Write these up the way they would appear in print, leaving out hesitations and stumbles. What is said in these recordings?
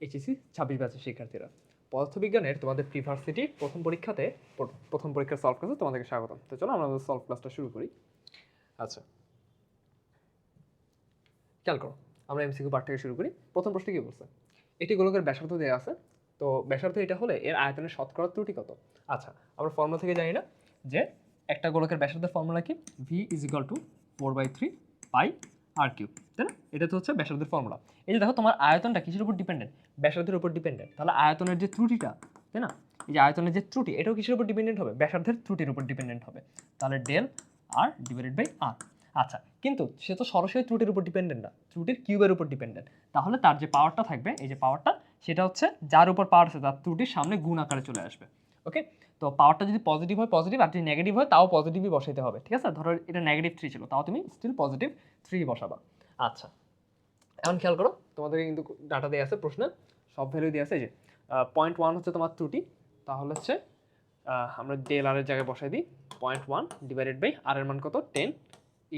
HSC 26 ব্যাচের শিক্ষার্থীরা, পদার্থবিজ্ঞানের তোমাদের প্রিভার্সিটি প্রথম পরীক্ষার সলভ ক্লাসে তোমাদেরকে স্বাগতম। তো চলো আমরা আমাদের সলভ ক্লাসটা শুরু করি। আচ্ছা, খেয়াল করো, আমরা এমসিকিউ পার্ট থেকে শুরু করি। প্রথম প্রশ্ন কি বলছে? এটি গোলকের ব্যাসার্ধ দেওয়া আছে, তো ব্যাসার্ধ এটা হলে এর আয়তনের শতকরা ত্রুটি কত? আচ্ছা, আমরা ফর্মুলা থেকে জানি না যে একটা গোলকের ব্যাসার্ধের ফর্মুলা কি? V is equal to 4/3 pi R cube, তাই না? এটা তো হচ্ছে ব্যাসার্ধের ফর্মুলা। এই যে দেখো, তোমার আয়তনটা কিসের উপর ডিপেন্ডেন্ট? ব্যাসার্ধের উপর ডিপেন্ডেন্ট। তাহলে আয়তনের যে ত্রুটিটা, তাই না, এই যে আয়তনের যে ত্রুটি, এটাও কিসের উপর ডিপেন্ডেন্ট হবে? ব্যাসার্ধের ত্রুটির উপর ডিপেন্ডেন্ট হবে। তাহলে ডেল আর ডিভাইডেড বাই আর। আচ্ছা, কিন্তু সে তো সরাসরি ত্রুটির উপর ডিপেন্ডেন্ট না, ত্রুটির কিউবের উপর ডিপেন্ডেন্ট। তাহলে তার যে পাওয়ারটা থাকবে, এই যে পাওয়ারটা, সেটা হচ্ছে যার উপর পাওয়ার আছে তার ত্রুটির সামনে গুণ আকারে চলে আসবে। ওকে, তো পাওয়ারটা যদি পজিটিভ হয় পজিটিভ, আর যদি নেগেটিভ হয় তাও পজিটিভই বসাইতে হবে। ঠিক আছে, ধরো এটা -3 ছিল, তাও তুমি স্টিল +3 বসাবা। আচ্ছা, এখন খেয়াল করো, তোমাদের কিন্তু ডাটা দেওয়া আছে প্রশ্নে, সব ভ্যালু দেওয়া আছে। যে 0.1 হচ্ছে তোমার ত্রুটি, তাহলে হচ্ছে আমরা ডেল আর এর জায়গায় বসাই দিই 0.1 ডিভাইডেড বাই আর এর মান কত? 10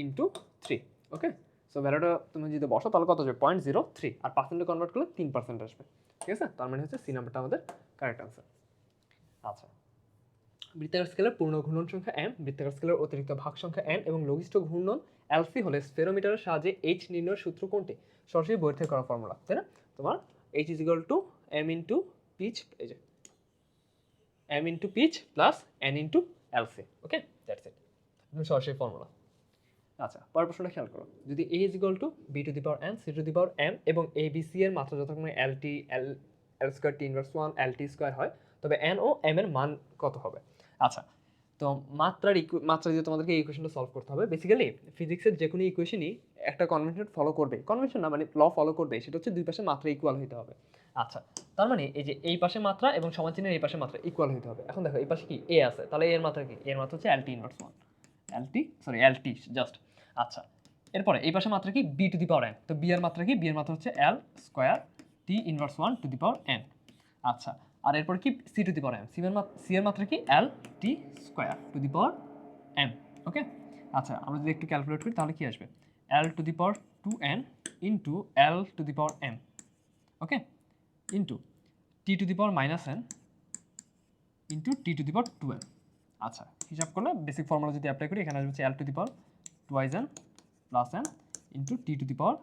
ইন্টু 3। ওকে, সো ভ্যালুটা তুমি যদি বসো তাহলে কত আসবে? 0.03, আর পার্সেন্টে কনভার্ট করলে 3% আসবে। ঠিক আছে, তার মানে হচ্ছে সি নাম্বারটা আমাদের কারেক্ট আনসার। আচ্ছা, বৃত্তাকার স্কেলের পূর্ণ ঘূর্ণন সংখ্যা m, বৃত্তাকার স্কেলের অতিরিক্ত ভাগ সংখ্যা n এবং লঘিষ্ঠ ঘূর্ণন LC হলে স্ফেরোমিটারের সাহায্যে h নির্ণয়ের সূত্র কোনটি? সরাসরি বই থেকে করা ফর্মুলা, তাই না? তোমার h is equal to m into pitch, এই যে m into pitch plus n into LC। Okay, that's it, সরাসরি ফর্মুলা। আচ্ছা, পরের প্রশ্নটা খেয়াল করো, যদি a is equal to b to the power n c to the power m এবং a b c এর মাত্রা যথাক্রমে lt l square t inverse 1 lt square হয়, তবে n ও m এর মান কত হবে? আচ্ছা, তো মাত্রা দিয়ে তোমাদেরকে এই ইকুয়েশনটা সলভ করতে হবে। বেসিক্যালি ফিজিক্সের যে কোনো ইকুয়েশনই একটা কনভেনশন ফলো করবে, কনভেনশন না মানে ল ফলো করবে, সেটা হচ্ছে দুই পাশে মাত্রা ইকুয়াল হতে হবে। আচ্ছা, তার মানে এই যে এই পাশে মাত্রা এবং সমান চিহ্নের এই পাশে মাত্রা ইকুয়াল হতে হবে। এখন দেখো এই পাশে কি a আছে, তাহলে এর মাত্রা কি? এর মাত্রা হচ্ছে lt ইনভার্স 1, lt জাস্ট। আচ্ছা, এরপরে এই পাশে মাত্রা কি? b to the power n, তো b এর মাত্রা কি? b এর মাত্রা হচ্ছে l square t inverse 1 two the power n। আচ্ছা, আর এরপর কি? c to the power m, c এর মাত্রা কি? l t square to the power m। ওকে, আচ্ছা, আমরা যদি একটু ক্যালকুলেট করি তাহলে কি আসবে? l two the power 2n into l two the power m, okay, into t two the power -n into t two the power 2n। আচ্ছা, হিসাব করলে বেসিক ফর্মুলা যদি অ্যাপ্লাই করি, এখানে আসবে হচ্ছে l two the power twice n plus n into t two the power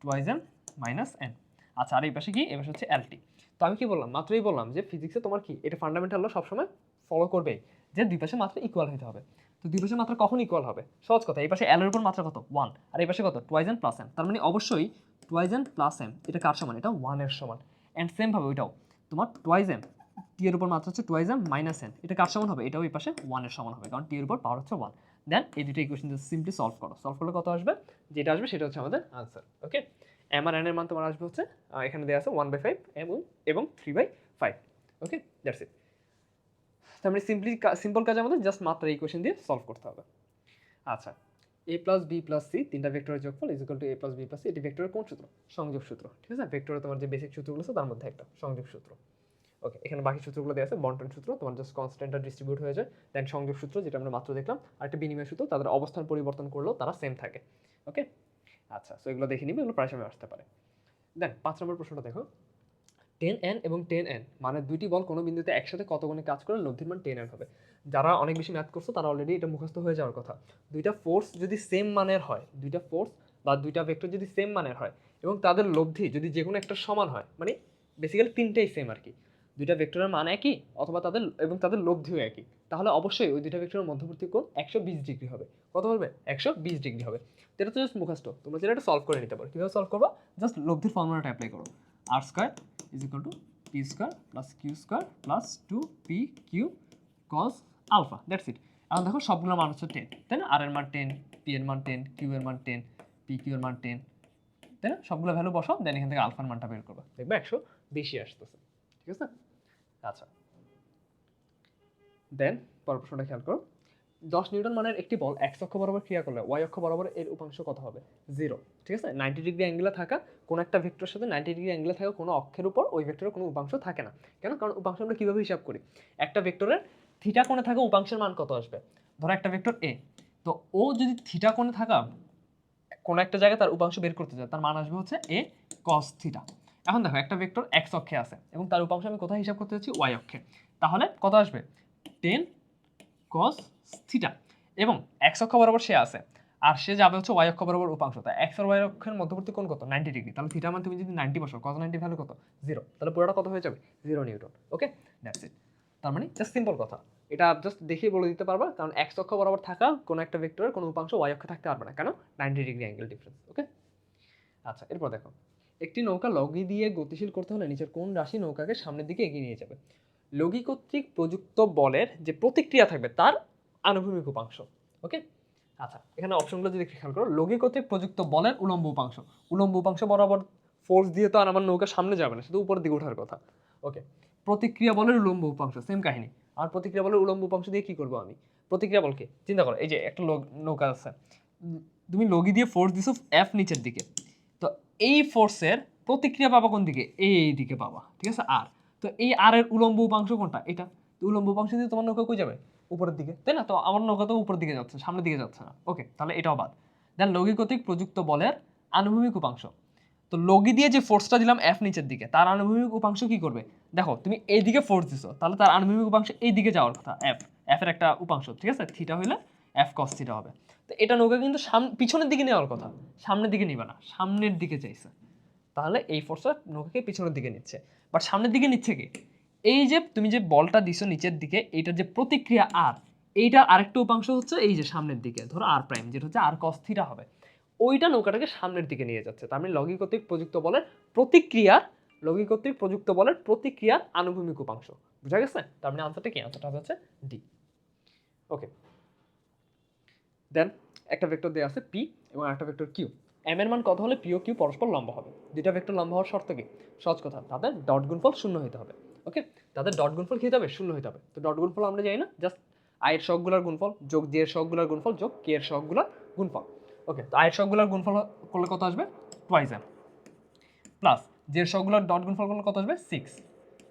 twice n minus n। আচ্ছা, আর এই পাশে কি? এই পাশে হচ্ছে lt। তো আমি কি বললাম? মাত্রই বললাম যে ফিজিক্সে তোমার কি এটা ফান্ডামেন্টাল ল সবসময় ফলো করবে, যে দুই পাশে মাত্রা ইকুয়াল হতে হবে। তো দুই পাশে মাত্রা কখন ইকুয়াল হবে? সহজ কথা, এই পাশে l এর উপর মাত্রা কত? 1, আর এই পাশে কত? Twice n plus n। তার মানে অবশ্যই টুয়াইজ n প্লাস n এটা কার সমান? এটা 1 এর সমান। অ্যান্ড সেম ভাবে ওইটাও তোমার টুয়াইজ n, t এর উপর মাত্রা হচ্ছে টুয়াইজ m মাইনাস n, এটা কার সমান হবে? এটাও এই পাশে 1 এর সমান হবে, কারণ t এর উপর পাওয়ার হচ্ছে 1। দেন এই দুটো ইকুয়েশন সিম্পলি সলভ করো, সলভ করলে কত আসবে? যেটা আসবে সেটা হচ্ছে আমাদের আনসার। ওকে, m আর n এর মান তোমার আসবে হচ্ছে এখানে দেওয়া আছে 1/5 এবং 3/5। ওকে, দ্যাটস ইট। তার মানে সিম্পল কাজ আমাদের জাস্ট মাত্রা ইকুয়েশন দিয়ে সলভ করতে হবে। আচ্ছা, a plus B plus C তিনটা ভেক্টরের যোগফল is equal to a plus B plus C, এটি ভেক্টরের কোন সূত্র? সংযোগ সূত্র। ঠিক আছে, ভেক্টরে তোমার যে বেসিক সূত্রগুলো আছে তার মধ্যে একটা সংযোগ সূত্র। ওকে, এখানে বাকি সূত্রগুলো দেওয়া আছে। বন্টন সূত্র তোমার জাস্ট কনস্ট্যান্টটা ডিস্ট্রিবিউট হয়ে যায়। দেন সংযোগ সূত্র, যেটা আমরা মাত্র দেখলাম, আর একটা বিনিময় সূত্র, তাদের অবস্থান পরিবর্তন করলেও তারা সেম থাকে। ওকে, আচ্ছা, সো এগুলো দেখে নিবে, এগুলো প্রায় সময় আসতে পারে। দেন 5 নম্বর প্রশ্নটা দেখো, 10n এবং 10n মানে দুইটি বল কোনো বিন্দুতে একসাথে কত গুণে কাজ করে লব্ধির মান 10n হবে। যারা অনেক বেশি ম্যাথ করছো তারা অলরেডি এটা মুখস্থ হয়ে যাওয়ার কথা। দুইটা ফোর্স যদি সেম মানের হয়, দুইটা ফোর্স বা দুইটা ভেক্টর যদি সেম মানের হয় এবং তাদের লব্ধি যদি যে কোনো একটা সমান হয়, মানে বেসিক্যালি তিনটেই সেম আর কি, দুইটা ভেক্টরের মান একই অথবা তাদের লব্ধিও একই, তাহলে অবশ্যই ওই দুইটা ভেক্টরের মধ্যবর্তী কোণ 120 ডিগ্রি হবে। কত হবে? 120 ডিগ্রি হবে। তো এটা তো জাস্ট মুখস্থ, তোমরা যেটা এটা সলভ করে নিতে পারো। কীভাবে সলভ করবা? জাস্ট লব্ধির ফর্মুলাটা অ্যাপ্লাই করো, আর square is equal to p square plus q square plus 2pq cos alpha, that's it। এখন দেখো সবগুলো মান হচ্ছে 10, তাই না? r এর মান 10, p এর মান 10, q এর মান 10, pq এর মান 10, তাই না? সবগুলো ভ্যালু বসাও, দেন এখান থেকে আলফার মানটা বের করবে, দেখবে 120 আসতেছে। ঠিক আছে, আচ্ছা, দেন পরের প্রশ্নটা খেয়াল করো, 10 নিউটন মানের একটি বল x অক্ষ বরাবর ক্রিয়া করলে y অক্ষ বরাবর এর উপাংশ কত হবে? 0। ঠিক আছে, 90 ডিগ্রি অ্যাঙ্গেলে থাকা কোনো একটা ভেক্টরের সাথে 90 ডিগ্রি অ্যাঙ্গেলে থাকা কোনো অক্ষের উপর ওই ভেক্টরের কোনো উপাংশ থাকে না। কেন? কারণ উপাংশ আমরা কীভাবে হিসাব করি? একটা ভেক্টরের থিটা কোণে থাকা উপাংশের মান কত আসবে? ধরো একটা ভেক্টর a, তো ও যদি থিটা কোণে থাকা কোনো একটা জায়গায় তার উপাংশ বের করতে চায়, তার মান আসবে হচ্ছে a cos থিটা। এখন দেখো একটা ভেক্টর এক্স অক্ষে আছে এবং তার উপাংশ আমি কোথায় হিসাব করতে যাচ্ছি ওয়াই অক্ষে, তাহলে কত আসবে 10 cos থিটা এবং এক্স অক্ষ বরাবর সে আছে আর সে যাবে হচ্ছে ওয়াই অক্ষ বরাবর উপাংশ, তাই এক্স আর ওয়াই অক্ষের মধ্যবর্তী কোণ কত 90 ডিগ্রি, তাহলে থিটা মান তুমি যদি 90 বসাও cos 90 ভ্যালু কত 0, তাহলে পুরোটা কত হয়ে যাবে 0 নিউটন। ওকে, দ্যাটস ইট। তার মানে জাস্ট সিম্পল কথা, এটা জাস্ট দেখেই বলে দিতে পারবা, কারণ এক্স অক্ষ বরাবর থাকা কোনো একটা ভেক্টরের কোনো উপাংশ ওয়াই অক্ষে থাকতে পারবে না, কেন 90 ডিগ্রি অ্যাঙ্গেল ডিফারেন্স। ওকে, আচ্ছা এরপর দেখো, একটি নৌকা লগি দিয়ে গতিশীল করতে হলে নিচের কোন রাশি নৌকাকে সামনের দিকে এগিয়ে নিয়ে যাবে? লগি কর্তৃক প্রযুক্ত বলের যে প্রতিক্রিয়া থাকবে তার আনুভূমিক উপাংশ। ওকে, আচ্ছা এখানে অপশনগুলো যদি খেয়াল করো, লগি কর্তৃক প্রযুক্ত বলের উলম্ব উপাংশ বরাবর ফোর্স দিয়ে তো আর আমার নৌকা সামনে যাবে না, শুধু উপরের দিকে ওঠার কথা। ওকে, প্রতিক্রিয়া বলের উলম্ব উপাংশ সেম কাহিনী, আর প্রতিক্রিয়া বলের উলম্ব উপাংশ দিয়ে কি করবো আমি? প্রতিক্রিয়া বলকে চিন্তা করো, এই যে একটা নৌকা আছে, তুমি লগি দিয়ে ফোর্স দিছো এফ নিচের দিকে, তো এই ফোর্সের প্রতিক্রিয়া পাবা কোন দিকে? এই দিকে পাবা, ঠিক আছে আর, তো এই আর এর উলম্ব উপাংশ কোনটা? এটা, তো উলম্ব উপাংশ দিয়ে তোমার নৌকা কই যাবে? উপরের দিকে, তাই না? তো আমার নৌকা তো উপরের দিকে যাচ্ছে, সামনের দিকে যাচ্ছে না। ওকে, তাহলে এটাও বাদ। দেন লগি কর্তৃক প্রযুক্ত বলের আনুভূমিক উপাংশ, তো লগি দিয়ে যে ফোর্সটা দিলাম এফ নিচের দিকে, তার আনুভূমিক উপাংশ কি করবে? দেখো তুমি এই দিকে ফোর্স দিছো, তাহলে তার আনুভূমিক উপাংশ এই দিকে যাওয়ার কথা, এফ এর একটা উপাংশ, ঠিক আছে, থিটা হইলে এফ কস থিটা হবে। তো এটা নৌকা কিন্তু পিছনের দিকে নেওয়ার কথা, সামনের দিকে নিবা না, সামনের দিকে চাইছে, তাহলে এই ফোর্সটা নৌকাকে পিছনের দিকে নিচ্ছে। বাট সামনের দিকে নিচ্ছে কি? এই যে তুমি যে বলটা দিছো নিচের দিকে, এইটার যে প্রতিক্রিয়া আর, এইটার আরেকটা উপাংশ হচ্ছে এই যে সামনের দিকে, ধরো আর প্রাইম, যেটা হচ্ছে আর কস থিটা হবে, ওইটা নৌকাটাকে সামনের দিকে নিয়ে যাচ্ছে। তার মানে লগি কর্তৃক প্রযুক্ত বলের প্রতিক্রিয়ার, লগি কর্তৃক প্রযুক্ত বলের প্রতিক্রিয়ার আনুভূমিক উপাংশ। বুঝা গেছে? তার মানে আনসারটা কি? আনসারটা হচ্ছে ডি। ওকে, দেন একটা ভেক্টর দেওয়া আছে পি এবং একটা ভেক্টর কিউ। এম এর মান কত হলে পি ও কিউ পরস্পর লম্ব হবে? দুইটা ভেক্টর লম্ব হওয়ার শর্ত কি? সহজ কথা, তাদের ডট গুণফল শূন্য হতে হবে। ওকে, তাদের ডট গুণফল কি হতে হবে? শূন্য হতে হবে। তো ডট গুণফল আমরা জানি না, জাস্ট আই এর সহগগুলোর গুণফল যোগ জে এর সহগগুলোর গুণফল যোগ কে এর সহগগুলোর গুণফল। ওকে, তো আই এর সহগগুলোর গুণফল করলে কত আসবে? টুয়াইস এম, প্লাস জে এর সহগগুলোর ডট গুণফল করলে কত আসবে? 6,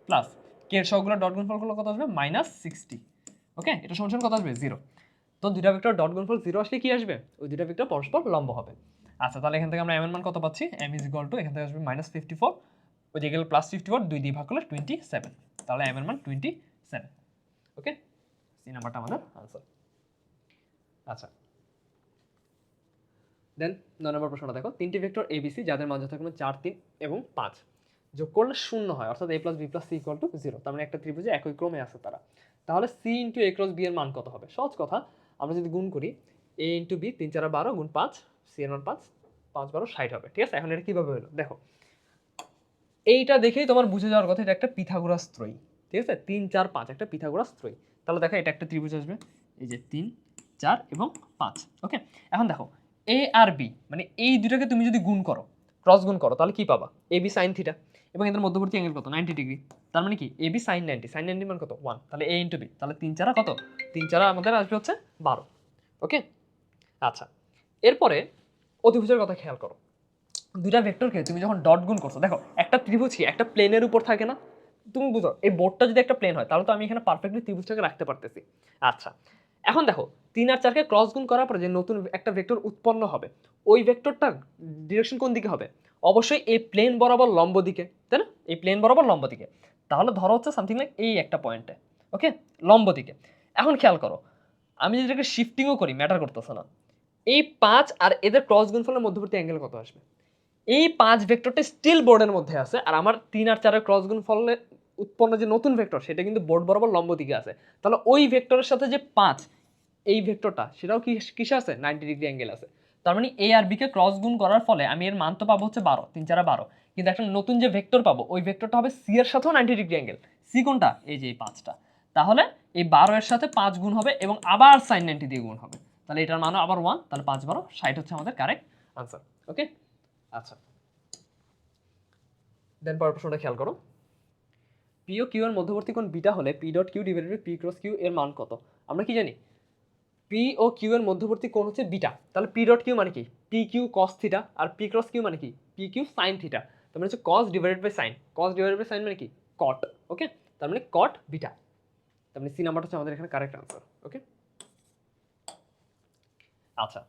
প্লাস কে এর সহগগুলোর ডট গুণফল করলে কত আসবে? -60। ওকে, এটা সমান কত আসবে? 0। তো দুইটা ভেক্টর ডট গুণফল 0 আসলে কি আসবে? ওই দুইটা ভেক্টর পরস্পর লম্ব হবে। আচ্ছা, তাহলে এখান থেকে আমরা m এর মান কত পাচ্ছি? m ইজ ইকুয়াল টু, এখান থেকে আসবে -54, ওই দিকে গেলে +54, 2 দিয়ে ভাগ করলে 27, তাহলে m এর মান 27। ওকে, সি নাম্বারটা আমাদের আনসার। আচ্ছা, দেন 9 নম্বর প্রশ্নটা দেখো, তিনটি ভেক্টর এবিসি যাদের মান যথাক্রমে 4, 3 এবং 5 যোগ করলে 0 হয়, অর্থাৎ a + b + c = 0। তার মানে একটা ত্রিভুজে একই ক্রমে আছে তারা, তাহলে c × a × b এর মান কত হবে? সহজ কথা, আমরা যদি গুণ করি a × b 3 4 12 গুণ 5, c এর মান 5, 5 12 60 হবে। ঠিক আছে, এখন এটা কিভাবে হলো দেখো, এইটা দেখেই তোমার বুঝে যাওয়ার কথা এটা একটা পিথাগোরাস ত্রয়ী। ঠিক আছে, 3 4 5 একটা পিথাগোরাস ত্রয়ী। তাহলে দেখো এটা একটা ত্রিভুজ আসবে, এই যে 3 4 এবং 5। ওকে, এখন দেখো এ আর বি, মানে এই দুটাকে তুমি যদি গুণ করো, ক্রস গুণ করো, তাহলে কি পাবা? এ বি সাইন থিটা, এবং এদের মধ্যবর্তী অ্যাঙ্গেল কত? 90 ডিগ্রি। তার মানে কি এ বি সাইন 90, সাইন 90 মান কত? 1, তাহলে এ ইন্টু বি, তাহলে 3 4 কত? 3 4 আমাদের আসবে হচ্ছে 12। ওকে, আচ্ছা এরপরে অতিভুজের কথা খেয়াল করো, দুইটা ভেক্টরকে তুমি যখন ডট গুণ করছো, দেখো একটা ত্রিভুজ কি একটা প্লেনের উপর থাকে না? তুমি বুঝো, এই বোর্ডটা যদি একটা প্লেন হয় তাহলে তো আমি এখানে পারফেক্টলি ত্রিভুজটাকে রাখতে পারতেছি। আচ্ছা, এখন দেখো 3 আর 4কে ক্রস গুণ করার পরে যে নতুন একটা ভেক্টর উৎপন্ন হবে, ওই ভেক্টরটার ডিরেকশন কোন দিকে হবে? অবশ্যই এই প্লেন বরাবর লম্ব দিকে, তাই না? এই প্লেন বরাবর লম্ব দিকে, তাহলে ধরো হচ্ছে সামথিং লাইক এই একটা পয়েন্টে, ওকে, লম্ব দিকে। এখন খেয়াল করো, আমি যদি এটাকে শিফটিংও করি ম্যাটার করতেছে না, এই 5 আর এদের ক্রস গুণফলের মধ্যবর্তী অ্যাঙ্গেল কত আসবে? এই 5 ভেক্টরটা স্টিল বোর্ডের মধ্যে আছে, আর আমার 3 আর 4 এর ক্রস গুণ ফলে উৎপন্ন যে নতুন ভেক্টর সেটা কিন্তু বোর্ড বরাবর লম্ব দিকে আছে। তাহলে ওই ভেক্টরের সাথে যে 5, এই ভেক্টরটা সেটাও কি কিসে আছে? 90 ডিগ্রি অ্যাঙ্গেল আছে। তার মানে এ আর বি কে ক্রস গুণ করার ফলে আমি এর মান তো পাবো হচ্ছে 12, 3 4 12, কিন্তু একটা নতুন যে ভেক্টর পাবো ওই ভেক্টরটা হবে সি এর সাথেও 90 ডিগ্রি অ্যাঙ্গেল। সি কোনটা? এই যে এই 5টা। তাহলে এই 12 এর সাথে 5 গুণ হবে এবং আবার sin 90 দিয়ে গুণ হবে, তাহলে এটার মানও আবার 1, তাহলে 5 12 60 হচ্ছে আমাদের কারেক্ট আনসার। ওকে, আচ্ছা দেন পরের প্রশ্নটা খেয়াল করো, পি ও কিউ এর মধ্যবর্তী কোণ বিটা হলে P dot Q divided by P cross Q এর মান কত? আমরা কি জানি? পি ও কিউ এর মধ্যবর্তী কোণ হচ্ছে বিটা, তাহলে পি ডট কিউ মানে কি? পি কিউ কস থিটা, আর পি ক্রস কিউ মানে কি? P Q sine theta. তার মানে হচ্ছে cos divided by sine, cos divided by sine মানে কি? কট। ওকে, তার মানে কট বিটা, তার মানে সি নাম্বারটা হচ্ছে আমাদের এখানে কারেক্ট আনসার। ওকে, আচ্ছা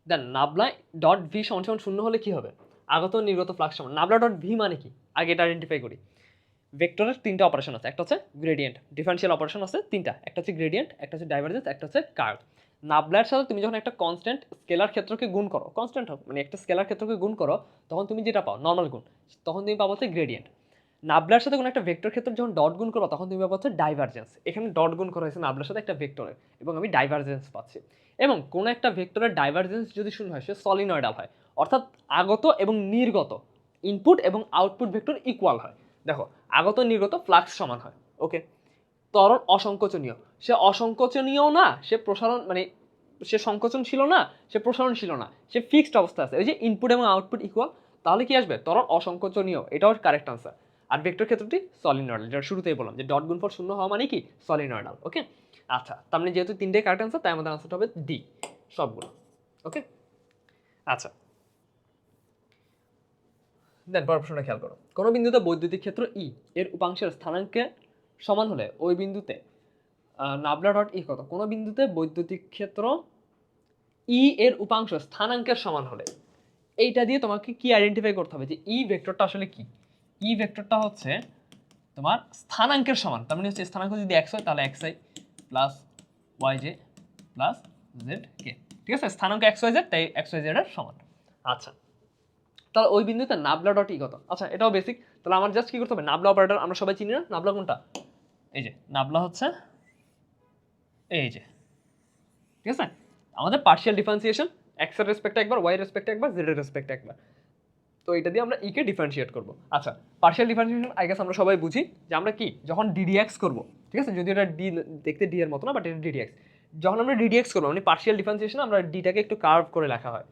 দেন নাবলা ডট ভি সমান সমান 0 হলে কি হবে? আগত নির্গত ফ্লাক্স সমান, নাবলা ডট ভি মানে কি? আগে এটা আইডেন্টিফাই করি। ভেক্টরের তিনটা অপারেশন আছে, একটা হচ্ছে গ্রেডিয়েন্ট, ডিফারেনশিয়াল অপারেশন আছে তিনটা, একটা হচ্ছে গ্রেডিয়েন্ট, একটা হচ্ছে ডাইভারজেন্স, একটা হচ্ছে কার্ভ। নাবলার সাথে তুমি যখন একটা কনস্ট্যান্ট স্কেলার ক্ষেত্রকে গুণ করো, কনস্ট্যান্ট হোক মানে একটা স্কেলার ক্ষেত্রকে গুণ করো, তখন তুমি যেটা পাও নর্মাল গুণ, তখন তুমি পাবো হচ্ছে গ্রেডিয়েন্ট। নাবলার সাথে কোনো একটা ভেক্টর ক্ষেত্রে যখন ডট গুণ করো তখন তুমি পাবো হচ্ছে ডাইভারজেন্স। এখানে ডট গুণ করা হয়েছে নাবলার সাথে একটা ভেক্টরের এবং আমি ডাইভারজেন্স পাচ্ছি। এবং কোনো একটা ভেক্টরের ডাইভারজেন্স যদি শূন্য হয় সে সলিনয়েডাল হয়, অর্থাৎ আগত এবং নির্গত ইনপুট এবং আউটপুট ভেক্টর ইকুয়াল হয়। দেখো আগত নির্গত ফ্লাক্স সমান হয়, ওকে। ত্বরণ অসংকোচনীয়, সে অসংকোচনীয় না, সে প্রসারণ মানে সে সংকোচনশীল না, সে প্রসারণশীল না, সে ফিক্সড অবস্থা আছে, ওই যে ইনপুট এবং আউটপুট ইকুয়াল, তাহলে কি আসবে ত্বরণ অসংকোচনীয়, এটাও কারেক্ট আনসার। আর ভেক্টর ক্ষেত্রটি সলিনয়েডাল, যেটা শুরুতেই বললাম যে ডট গুণফল শূন্য হওয়া মানে কি সলিনয়েডাল, ওকে। আচ্ছা তার মানে যেহেতু তিনটে কারেক্ট আনসার তাই আমাদের আনসারটা হবে ডি সবগুলো, ওকে। আচ্ছা দেন পরের প্রশ্নটা খেয়াল করো। কোনো বিন্দুতে বৈদ্যুতিক ক্ষেত্র ই এর উপাংশের স্থানাঙ্কে সমান হলে ওই বিন্দুতে নাবলা ডট ই কত? কোনো বিন্দুতে বৈদ্যুতিক ক্ষেত্র ই এর উপাংশ স্থানাঙ্কের সমান হলে এইটা দিয়ে তোমাকে কি আইডেন্টিফাই করতে হবে যে ই ভেক্টরটা আসলে কি। ই ভেক্টরটা হচ্ছে তোমার স্থানাঙ্কের সমান, তার মানে হচ্ছে স্থানাঙ্ক যদি এক্স হয় তাহলে X I plus Y J plus Z K, ঠিক আছে। স্থানাঙ্ক এক্স ওয়াই জেড, তাই এক্স ওয়াই জেড এর সমান। আচ্ছা তাহলে ওই বিন্দুতে নাবলা ডট ই কত? আচ্ছা এটাও বেসিক, তাহলে আমার জাস্ট কি করতে হবে, নাবলা অপারেটর আমরা সবাই চিনি না, নাবলা কোনটা, এই যে নাবলা হচ্ছে এই যে, ঠিক আছে। আমাদের পার্শিয়াল ডিফারেন্সিয়েশন এক্স এর রেসপেক্টে একবার, ওয়াই এর রেসপেক্টে একবার, জেড এর রেসপেক্টে একবার, তো এটা দিয়ে আমরা ই কে ডিফারেন্সিয়েট করব। আচ্ছা পার্শিয়াল ডিফারেন্সিয়েশন আই গেস আমরা সবাই বুঝি যে আমরা কি যখন ডিডিএক্স করব, ঠিক আছে, যদি এটা ডি দেখতে ডি এর মতো না বাট এটা ডিডিএক্স, যখন আমরা ডিডিএক্স করবো মানে পার্শিয়াল ডিফারেন্সিয়েশন আমরা ডিটাকে একটু কার্ভ করে লেখা হয়,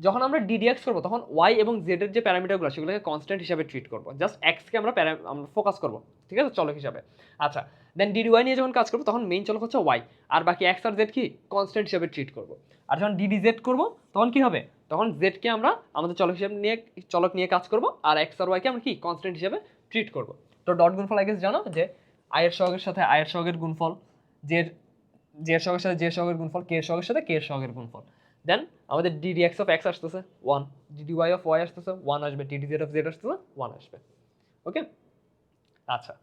যখন আমরা ডিডিএক্স করবো তখন ওয়াই এবং জেড এর যে প্যারামিটারগুলো সেগুলোকে কনস্ট্যান্ট হিসাবে ট্রিট করবো, জাস্ট এক্সকে আমরা আমরা ফোকাস করবো, ঠিক আছে, চলক হিসাবে। আচ্ছা দেন ডিডি ওয়াই নিয়ে যখন কাজ করবো তখন মেইন চলক হচ্ছে ওয়াই, আর বাকি এক্স আর জেড কি কনস্ট্যান্ট হিসাবে ট্রিট করবো। আর যখন ডিডি জেড করবো তখন কি হবে, তখন জেডকে আমরা আমাদের চলক হিসাবে নিয়ে চলক নিয়ে কাজ করবো, আর এক্স আর ওয়াইকে আমরা কি কনস্ট্যান্ট হিসাবে ট্রিট করবো। তো ডট গুণফল আই গেস জানো যে আয়ের সহগের সাথে আয়ের সহগের গুণফল, জের জের সহগের সাথে জের সহগের গুণফল, কে এর সহগের সাথে কে এর সহগের গুণফল। দেন আমাদের ডিডি এক্স অফ এক্স আসতেছে 1, ডিডি ওয়াই অফ ওয়াই আসতেছে 1 আসবে, ডিডি জেড অফ জেড আসতেছে 1 আসবে, ওকে। আচ্ছা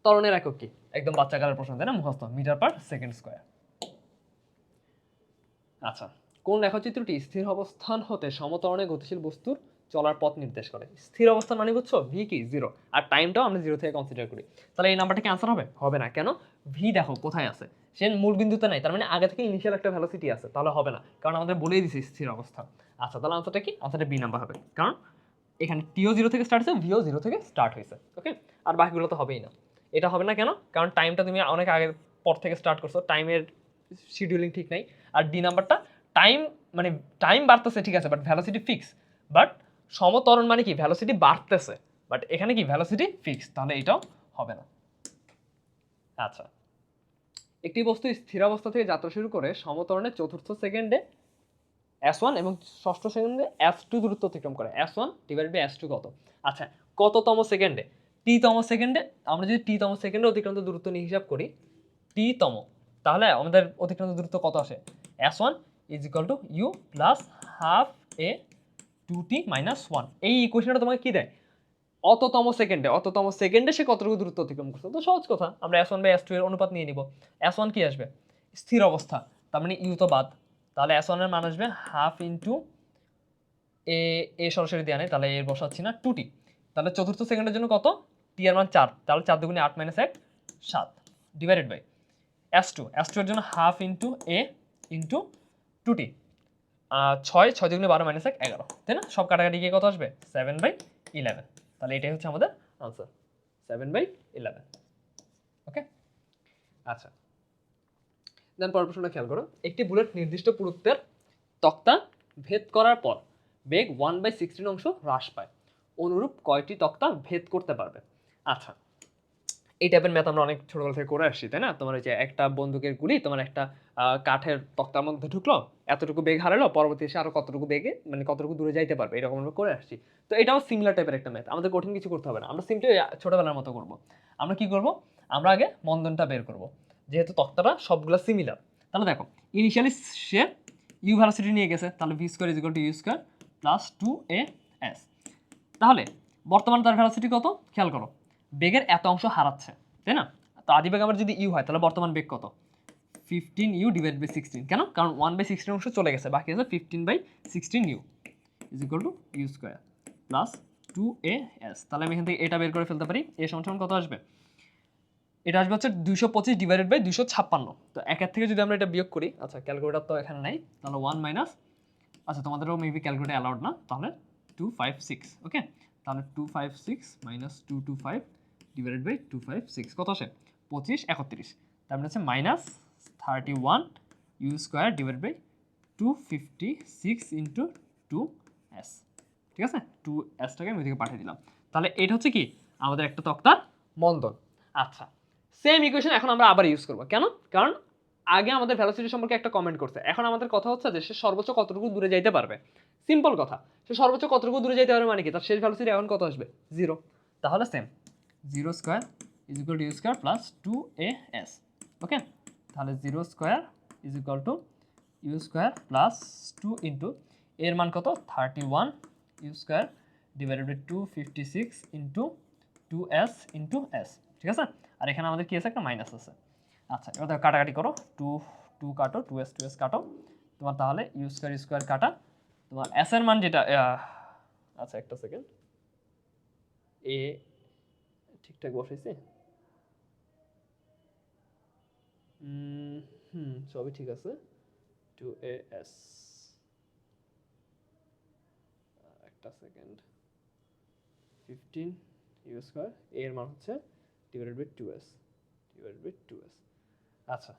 ত্বরণের একক কি? একদম বাচ্চাকালের প্রশ্ন তাই না, মুখস্থ, মিটার পার সেকেন্ড স্কয়ার। আচ্ছা কোন রেখাচিত্রটি স্থির অবস্থান হতে সমত্বরণে গতিশীল বস্তুর চলার পথ নির্দেশ করে? স্থির অবস্থান মানে বুঝছো ভি কি 0, আর টাইমটাও আমরা 0 থেকে কনসিডার করি, তাহলে এই নাম্বারটা কি আনসার হবে? হবে না, কেন? ভি দেখো কোথায় আছে, সে মূল বিন্দুতে নাই, তার মানে আগে থেকে ইনিশিয়াল একটা ভেলোসিটি আছে, তাহলে হবে না, কারণ আমাদের বলেই দিছে স্থির অবস্থা। আচ্ছা তাহলে আনসারটা কি? আনসারটা বি নাম্বার হবে, কারণ এখানে টিও 0 থেকে স্টার্ট হয়েছে, ভিও 0 থেকে স্টার্ট হয়েছে, ওকে। আর বাকিগুলো তো হবেই না। এটা হবে না কেন? কারণ টাইমটা তুমি অনেক আগের পর থেকে স্টার্ট করছো, টাইমের শিডিউলিং ঠিক নাই। আর ডি নাম্বারটা টাইম মানে টাইম বাড়তেছে ঠিক আছে, বাট ভ্যালোসিটি ফিক্স, বাট সমত্বরণ মানে কি ভ্যালোসিটি বাড়তেছে, বাট এখানে কি ভ্যালোসিটি ফিক্স, তাহলে এটাও হবে না। আচ্ছা একটি বস্তু স্থির অবস্থা থেকে যাত্রা শুরু করে সমত্বরণে চতুর্থ সেকেন্ডে S1 এবং ষষ্ঠ সেকেন্ডে S2 দূরত্ব অতিক্রম করে, S1 ডিভাইড বাই S2 কত? আচ্ছা কততম সেকেন্ডে? টি তম সেকেন্ডে। আমরা যদি টি তম সেকেন্ডে অতিক্রান্ত দূরত্ব নিয়ে হিসাব করি টি তম, তাহলে আমাদের অতিক্রান্ত দূরত্ব কত আসে? S1 is equal to u plus half a 2t minus 1। এই ইকুয়েশনটা তোমাকে কি দেয়? অততম সেকেন্ডে সে কতটুকু দূরত্ব অতিক্রম করছে, তো সহজ কথা, আমরা S1 বাই S2 এর অনুপাত নিয়ে নিব। S1 কি আসবে? স্থির অবস্থা, তার মানে ইউ তো বাদ, তাহলে S1 এর মান আসবে হাফ ইন্টু এ, এ সরাসরি দেওয়া নেই তাহলে এর বসাচ্ছি না 2t, তাহলে চতুর্থ সেকেন্ডের জন্য কত? টি এর মান 4, তাহলে 4 দুগুণে 8 মাইনাস 1 7 ডিভাইডেড বাই S2 এর জন্য হাফ ইন্টু এ ইন্টু 2t 6 দুগুণে 12 মাইনাস 1 11, তাই না? সব কাটাকাটি গিয়ে কত আসবে? 7/11, তাহলে এটাই হচ্ছে আমাদের আনসার 7/11, ওকে। আচ্ছা দেন পরের প্রশ্নটা খেয়াল করো। একটি বুলেট নির্দিষ্ট পুরুত্বের তক্তা ভেদ করার পর বেগ 1/16 অংশ হ্রাস পায়, অনুরূপ কয়টি তক্তা ভেদ করতে পারবে? আচ্ছা এই টাইপের ম্যাথ আমরা অনেক ছোটবেলা থেকে করে আসছি তাই না, তোমার ওই যে একটা বন্দুকের গুলি তোমার একটা কাঠের তক্তার মধ্যে ঢুকলো, এতটুকু বেগ হারালো, পরবর্তী এসে আরো কতটুকু বেগে মানে কতটুকু দূরে যাইতে পারবে, এরকম আমরা করে আসছি। তো এটাও সিমিলার টাইপের একটা ম্যাথ, আমাদের কঠিন কিছু করতে হবে না, আমরা সিম্পলি ছোটবেলার মতো করব। আমরা কি করব? আমরা আগে মন্দনটা বের করব, যেহেতু তক্তাটা সবগুলো সিমিলার। তাহলে দেখো ইনিশিয়ালি সে ইউ ভেলোসিটি নিয়ে গেছে, তাহলে v square is equal to u square plus 2a s। তাহলে বর্তমানে তার ভেলোসিটি কত খেয়াল করো, বেগের এত অংশ হারাচ্ছে, তাই না? তো আদিবেগ আমার যদি ইউ হয় তাহলে বর্তমান বেগ কত, 15u ডিভাইড বাই 16, কেন? কারণ 1/16 অংশ চলে গেছে, বাকি আছে 15/16u is equal to u square plus 2as। তাহলে আমি এখান থেকে এটা বের করে ফেলতে পারি, এ সমান কত আসবে, এটা আসবে হচ্ছে 225 ডিভাইডেড বাই 256। তো একের থেকে যদি আমরা এটা বিয়োগ করি, আচ্ছা ক্যালকুলেটর তো এখানে নাই, তাহলে 1 মাইনাস, আচ্ছা তোমাদেরও মেবি ক্যালকুলেটর অ্যালাউড না, তাহলে 256, ওকে। তাহলে 256 মাইনাস 225 ডিভাইডেড বাই 256 কত আসে, 25 31, তার মানে হচ্ছে minus 31 u square divide by 256 into 2s, ঠিক আছে? 2sটাকে আমি ওইদিকে পাঠিয়ে দিলাম। তাহলে এটা হচ্ছে কি আমাদের একটা তক্তার মন্দন। আচ্ছা, সেম ইকুয়েশন এখন আমরা আবার ইউজ করবো, কেন? কারণ আগে আমাদের ভেলোসিটি সম্পর্কে একটা কমেন্ট করছে, এখন আমাদের কথা হচ্ছে যে সে সর্বোচ্চ কতটুকু দূরে যাইতে পারবে। সিম্পল কথা, সে সর্বোচ্চ কতটুকু দূরে যাইতে পারবে মানে কি, তার শেষ ভেলোসিটি এখন কত আসবে, 0। তাহলে same 0 square is equal to u square plus 2as, okay. তাহলে 0 square is equal to u square plus 2 into এর মান কত, 31 u square divided by 256 into 2s into s, ঠিক আছে? আর এখানে আমাদের কি আছে, একটা মাইনাস আছে। আচ্ছা, এবার দেখো কাটাকাটি করো, 2 কাটো, 2s কাটো, তোমার তাহলে ইউ স্কোয়ার কাটা, তোমার s এর মান যেটা, আচ্ছা একটা সেকেন্ড, এ ঠিকঠাক বসাইছে, সবই ঠিক আছে, 2as, একটা সেকেন্ড, 15 ইউ স্কোয়ার, এর মান হচ্ছে divided by 2s divided by 2s। আচ্ছা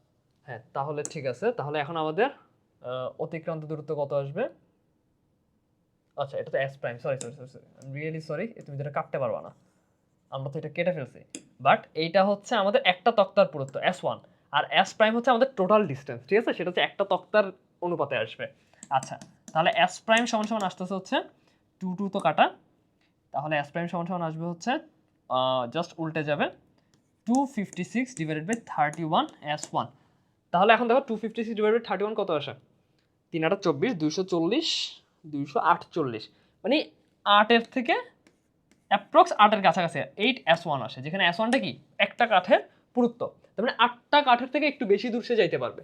হ্যাঁ, তাহলে ঠিক আছে, তাহলে এখন আমাদের অতিক্রান্ত দূরত্ব কত আসবে, আচ্ছা এটা তো s prime, sorry I am really sorry, তুমি যেটা কাটতে পারবা না, আমরা তো এটা কেটে ফেলছি, বাট এইটা হচ্ছে আমাদের একটা তক্তার পুরুত্ব s1, আর s প্রাইম হচ্ছে আমাদের টোটাল ডিসটেন্স, ঠিক আছে? সেটা হচ্ছে একটা তক্তার অনুপাতে আসবে। আচ্ছা, তাহলে s প্রাইম সমান সমান আসতেছে হচ্ছে 2 তো কাটা, তাহলে s প্রাইম সমান সমান আসবে হচ্ছে জাস্ট উল্টে যাবে 256 ডিভাইডেড বাই 31 s1। তাহলে এখন দেখো 256 ডিভাইডেড বাই 31 কত আসে, 3 8 24, 240, 248, মানে 8-এর থেকে অ্যাপ্রক্স 8-এর কাছাকাছি 8s1 আসে, যেখানে s1টা কি একটা কাঠের পুরুত্ব, তার মানে 8টা কাঠের থেকে একটু বেশি দূর সে যাইতে পারবে।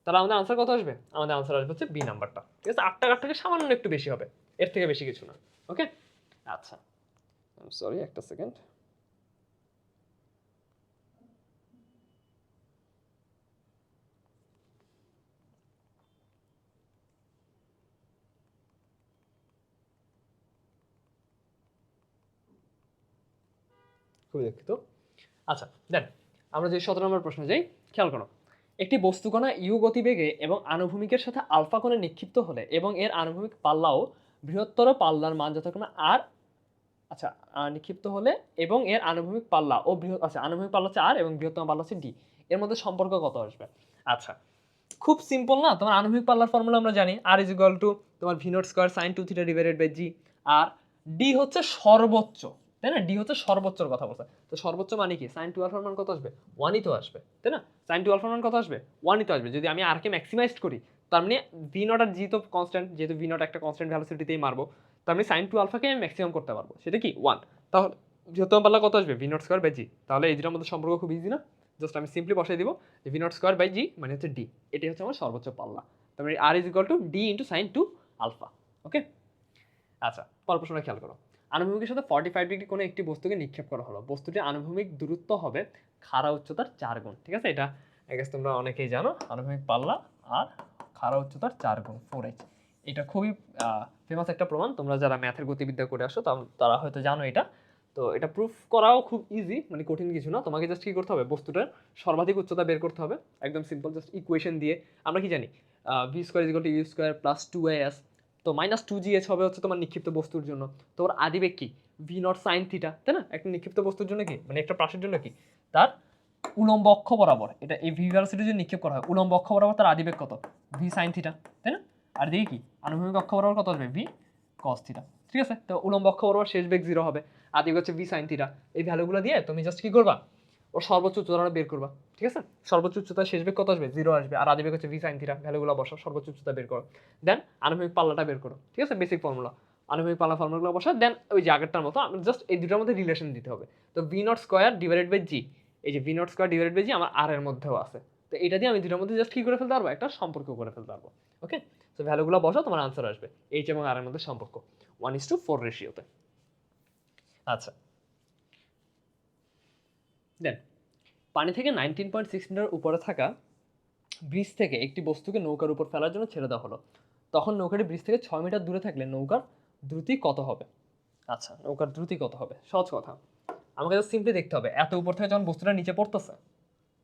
তাহলে আমাদের আনসার কত আসবে, আমাদের আনসার আসবে হচ্ছে বি নাম্বারটা, ঠিক আছে? 8টা কাঠ থেকে সামান্য একটু বেশি হবে, এর থেকে বেশি কিছু না, ওকে। আচ্ছা সরি একটা সেকেন্ড, খুবই দুঃখিত। আচ্ছা দেন আমরা যে 17 নম্বর প্রশ্নে যাই, খেয়াল করো, একটি বস্তুকণা ইউ গতিবেগে এবং আনুভূমিকের সাথে আলফা কোণে নিক্ষিপ্ত হলে এবং এর আনুভূমিক পাল্লাও বৃহত্তর পাল্লার মান যথাক্রমে আর, আচ্ছা নিক্ষিপ্ত হলে এবং এর আনুভূমিক পাল্লা ও আচ্ছা আনুভূমিক পাল্লা হচ্ছে আর এবং বৃহত্তম পাল্লা হচ্ছে ডি, এর মধ্যে সম্পর্ক কত আসবে? আচ্ছা খুব সিম্পল না, তোমার আনুভূমিক পাল্লার ফর্মুলা আমরা জানি, আর ইজ ইকুয়াল টু তোমার v naught square sine 2 theta divided by g, আর ডি হচ্ছে সর্বোচ্চ, তাই না? ডি হচ্ছে সর্বোচ্চর কথা বলছে, তো সর্বোচ্চ মানে কি, সাইন 2 আলফার মান কত আসবে, 1ই তো আসবে, তাই না? সাইন 2 আলফার মান কত আসবে, 1ই তো আসবে। যদি আমি আর কে ম্যাক্সিমাইজ করি, তার মানে ভি নট আর জি তো কনস্ট্যান্ট, যেহেতু ভি নট একটা কনস্ট্যান্ট ভ্যালোসিটিতেই মারবো, তার মানে সাইন 2 আলফাকে আমি ম্যাক্সিমাম করতে পারবো, সেটা কি 1। তাহলে বৃহত্তম পাল্লা কত আসবে, ভি নট স্কোয়ার বাই জি। তাহলে এই দুটার মধ্যে সম্পর্ক খুব ইজি না, জাস্ট আমি সিম্পলি বসাই দিব যে ভি নট স্কোয়ার বাই জি মানে হচ্ছে ডি, এটি হচ্ছে আমার সর্বোচ্চ পাল্লা, তার মানে R is equal to D into sine 2 alpha, okay. আচ্ছা পরের প্রশ্নটা খেয়াল করো, আনুভূমিকের সাথে 45 ডিগ্রি কোণে একটি বস্তুকে নিক্ষেপ করা হলো, বস্তুটির আনুভূমিক দূরত্ব হবে খাড়া উচ্চতার 4 গুণ, ঠিক আছে? এটা আই গেস তোমরা অনেকেই জানো, আনুভূমিক পাল্লা আর খাড়া উচ্চতার 4 গুণ 4h, এটা খুবই ফেমাস একটা প্রমাণ, তোমরা যারা ম্যাথের গতিবিদ্যা করে আসো তারা হয়তো জানো এটা। তো এটা প্রুফ করাও খুব ইজি, মানে কঠিন কিছু না, তোমাকে জাস্ট কি করতে হবে, বস্তুটার সর্বাধিক উচ্চতা বের করতে হবে, একদম সিম্পল, জাস্ট ইকুয়েশন দিয়ে। আমরা কি জানি, v square is equal to u square plus 2as, তো মাইনাস 2gh হবে হচ্ছে তোমার নিক্ষিপ্ত বস্তুর জন্য, তোমার আদিবেগ কি, ভি নট সাইন থিটা, তাই না? একটা নিক্ষিপ্ত বস্তুর জন্য কি, মানে একটা প্রাসের জন্য কি, তার উলম্ব অক্ষ বরাবর, এটা এই ভি ভেলোসিটি যদি নিক্ষেপ করা হয় উলম্ব অক্ষ বরাবর, তার আদিবেগ কত, ভি সাইন থিটা, তাই না? আর দেখি কি আনুভূমিক অক্ষ বরাবর কত আসবে, ভি কস থিটা, ঠিক আছে? তো উলম্ব অক্ষ বরাবর শেষ বেগ 0 হবে, আদিবেগ হচ্ছে ভি সাইন থিটা, এই ভ্যালুগুলো দিয়ে তুমি জাস্ট কি করবা, ওর সর্বোচ্চ উচ্চতা বের করবা, ঠিক আছে? সর্বোচ্চ উচ্চতা শেষ বেগ কত আসবে, 0 আসবে, আর আদিবেগ হচ্ছে ভি সাইন থিটা, ভ্যালুগুলো বসাও, সর্বোচ্চ উচ্চতা বের করো, দেন আনুভূমিক পাল্লাটা বের করো, ঠিক আছে? Basic formula. আনুভূমিক পালা ফর্মুলাগুলো বসা, দেন ওই জায়গাটার মতো আমরা জাস্ট এই দুটোর মধ্যে রিলেশন দিতে হবে। তো V naught square divided by G, এই যে V naught square divided by G আমার আর এর মধ্যেও আছে। তো এটা দিয়ে আমি দুটোর মধ্যে জাস্ট কি করে ফেলতে পারবো, একটা সম্পর্ক করে ফেলতে পারবো। ওকে, তো ভ্যালুগুলো বসাও, তোমার আনসার আসবে এইচ এবং আর এর মধ্যে সম্পর্ক 1:4 রেশিওতে। আচ্ছা, দেন পানি থেকে 19.6 মিটার উপরে থাকা ব্রিজ থেকে একটি বস্তুকে নৌকার উপর ফেলার জন্য ছেড়ে দেওয়া হলো। তখন নৌকাটি ব্রিজ থেকে 6 মিটার দূরে থাকলে নৌকার দ্রুতি কত হবে? আচ্ছা, নৌকার দ্রুতি কত হবে? সহজ কথা, আমাকে জাস্ট সিম্পলি দেখতে হবে এত উপর থেকে যখন বস্তুটা নিচে পড়তেছে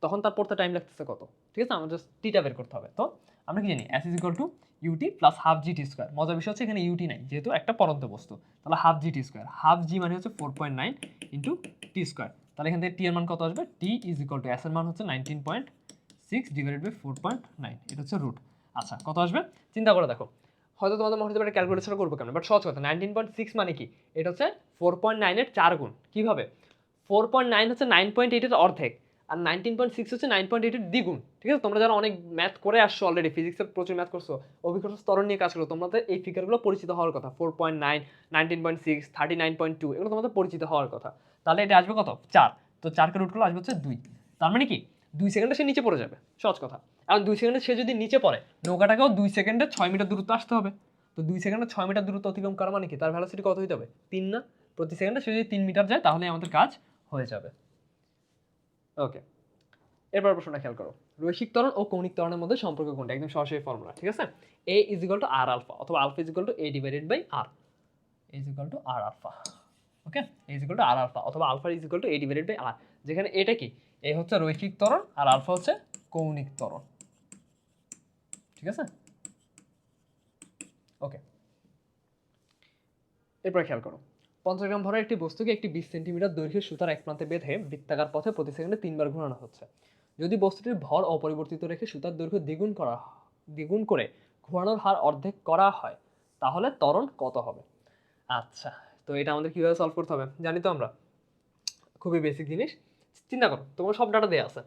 তখন তার পড়তে টাইম লাগতেছে কত, ঠিক আছে? আমার জাস্ট টিটা বের করতে হবে। তো আমরা কি জানি, s is equal to u t plus half g t square. মজার বিষয় হচ্ছে এখানে ইউটি নাই, যেহেতু একটা পরন্ত বস্তু, তাহলে half g t square, half জি মানে হচ্ছে 4.9 ইন্টু টি স্কোয়ার। তাহলে এখান থেকে টি এর মান কত আসবে? টি ইজ ইকুয়াল টু এস এর মান হচ্ছে 19.6 ডিভাইডেড বাই 4.9, এটা হচ্ছে রুট। আচ্ছা, কত আসবে চিন্তা করে দেখো, হয়তো তোমাদের মনে হতে পারে ক্যালকুলেশন করবো কেন, বাট সহজ কথা, 19.6 মানে কি, এটা হচ্ছে 4.9 এর 4 গুণ। কীভাবে? 4.9 হচ্ছে 9.8 এর অর্ধেক, আর 19.6 হচ্ছে 9.8 এর দ্বিগুণ, ঠিক আছে? তোমরা যারা অনেক ম্যাথ করে আসছো অলরেডি, ফিজিক্সের প্রচুর ম্যাথ করছো, অভিজ্ঞতা স্তর নিয়ে কাজ করো, তোমাদের এই ফিগারগুলো পরিচিত হওয়ার কথা। 4.9, 19.6, 39.2, এগুলো তোমাদের পরিচিত হওয়ার কথা। তাহলে এটা আসবে কত? 4। তো 4 কে রুট করলে আসবে হচ্ছে 2। তার মানে কি 2 সেকেন্ডে সে নিচে পড়ে যাবে, সহজ কথা। এখন 2 সেকেন্ডে সে যদি নিচে পড়ে, নৌকাটাকেও 2 সেকেন্ডে 6 মিটার দূরত্ব আসতে হবে। তো 2 সেকেন্ডে 6 মিটার দূরত্ব অতিক্রম করা মানে কি, তার ভ্যালোসিটি কত হতে হবে? 3 না? প্রতি সেকেন্ডে সে যদি 3 মিটার যায় তাহলে আমাদের কাজ হয়ে যাবে। ওকে, এরপর প্রশ্নটা খেয়াল করো, রৈখিক ত্বরণ ও কৌণিক ত্বরণের মধ্যে সম্পর্ক কোনটা? একদম সরাসরি ফর্মুলা, ঠিক আছে? A is equal to R alpha, অথবা alpha is equal to A divided by R, is equal to R alpha. Okay, is equal to R alpha, অথবা alpha is equal to A divided by R, যেখানে এটা কি, এ হচ্ছে রৈখিক ত্বরণ আর alpha হচ্ছে কৌণিক ত্বরণ, ঠিক আছে? ওকে, এরপর খেয়াল করো, 50 গ্রাম ভরের একটি বস্তুকে একটি 20 সেন্টিমিটার দৈর্ঘ্যের সুতার এক প্রান্তে বেঁধে বৃত্তাকার পথে প্রতি সেকেন্ডে 3 বার ঘোরানো হচ্ছে। যদি বস্তুটির ভর অপরিবর্তিত রেখে সুতার দৈর্ঘ্য দ্বিগুণ করে ঘোরানোর হার অর্ধেক করা হয়, তাহলে ত্বরণ কত হবে? আচ্ছা, তো এটা আমাদের কিভাবে সলভ করতে হবে জানি তো আমরা, খুবই বেসিক জিনিস। চিন্তা করো, তোমার সব ডাটা দেওয়া আছে,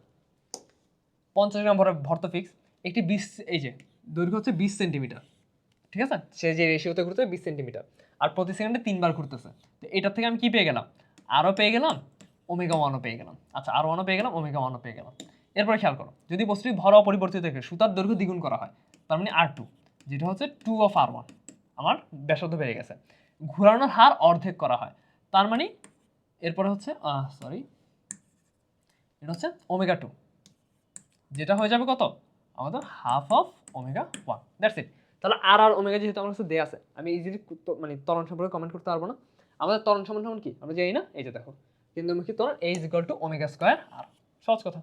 50 গ্রাম ভর তো ফিক্স, একটি 20, এই যে দৈর্ঘ্য হচ্ছে 20 সেন্টিমিটার, ঠিক আছে? সে যে রেশিওতে ঘুরতে 20 সেন্টিমিটার, আর প্রতি সেকেন্ডে 3 বার ঘুরতেছে। তো এটার থেকে আমি কি পেয়ে গেলাম? আরও পেয়ে গেলাম, ওমেগা ওয়ানও পেয়ে গেলাম। আচ্ছা, আর ওয়ানও পেয়ে গেলাম, ওমেগা ওয়ানও পেয়ে গেলাম। এরপরে খেয়াল করো, যদি বস্তুটি ভর অপরিবর্তিত রেখে সুতার দৈর্ঘ্য দ্বিগুণ করা হয়, তার মানে আর টু, যেটা হচ্ছে 2 অফ আর ওয়ান, আমার ব্যাসার্ধ বেড়ে গেছে, ঘোরানোর হার অর্ধেক করা হয়, তার মানে এরপরে হচ্ছে সরি, এটা হচ্ছে ওমেগা টু, যেটা হয়ে যাবে কত? আমাদের half of omega one, that's it. তাহলে আর আর ওমেগা যেহেতু আমার কাছে দেয়া আছে, আমি ইজিলি মানে ত্বরণ সম্পর্কে কমেন্ট করতে পারবো না। আমাদের ত্বরণ সমান কি আমরা জানি না, এই যে দেখো, কেন্দ্রমুখী ত্বরণ A is equal to omega square R, সহজ কথা।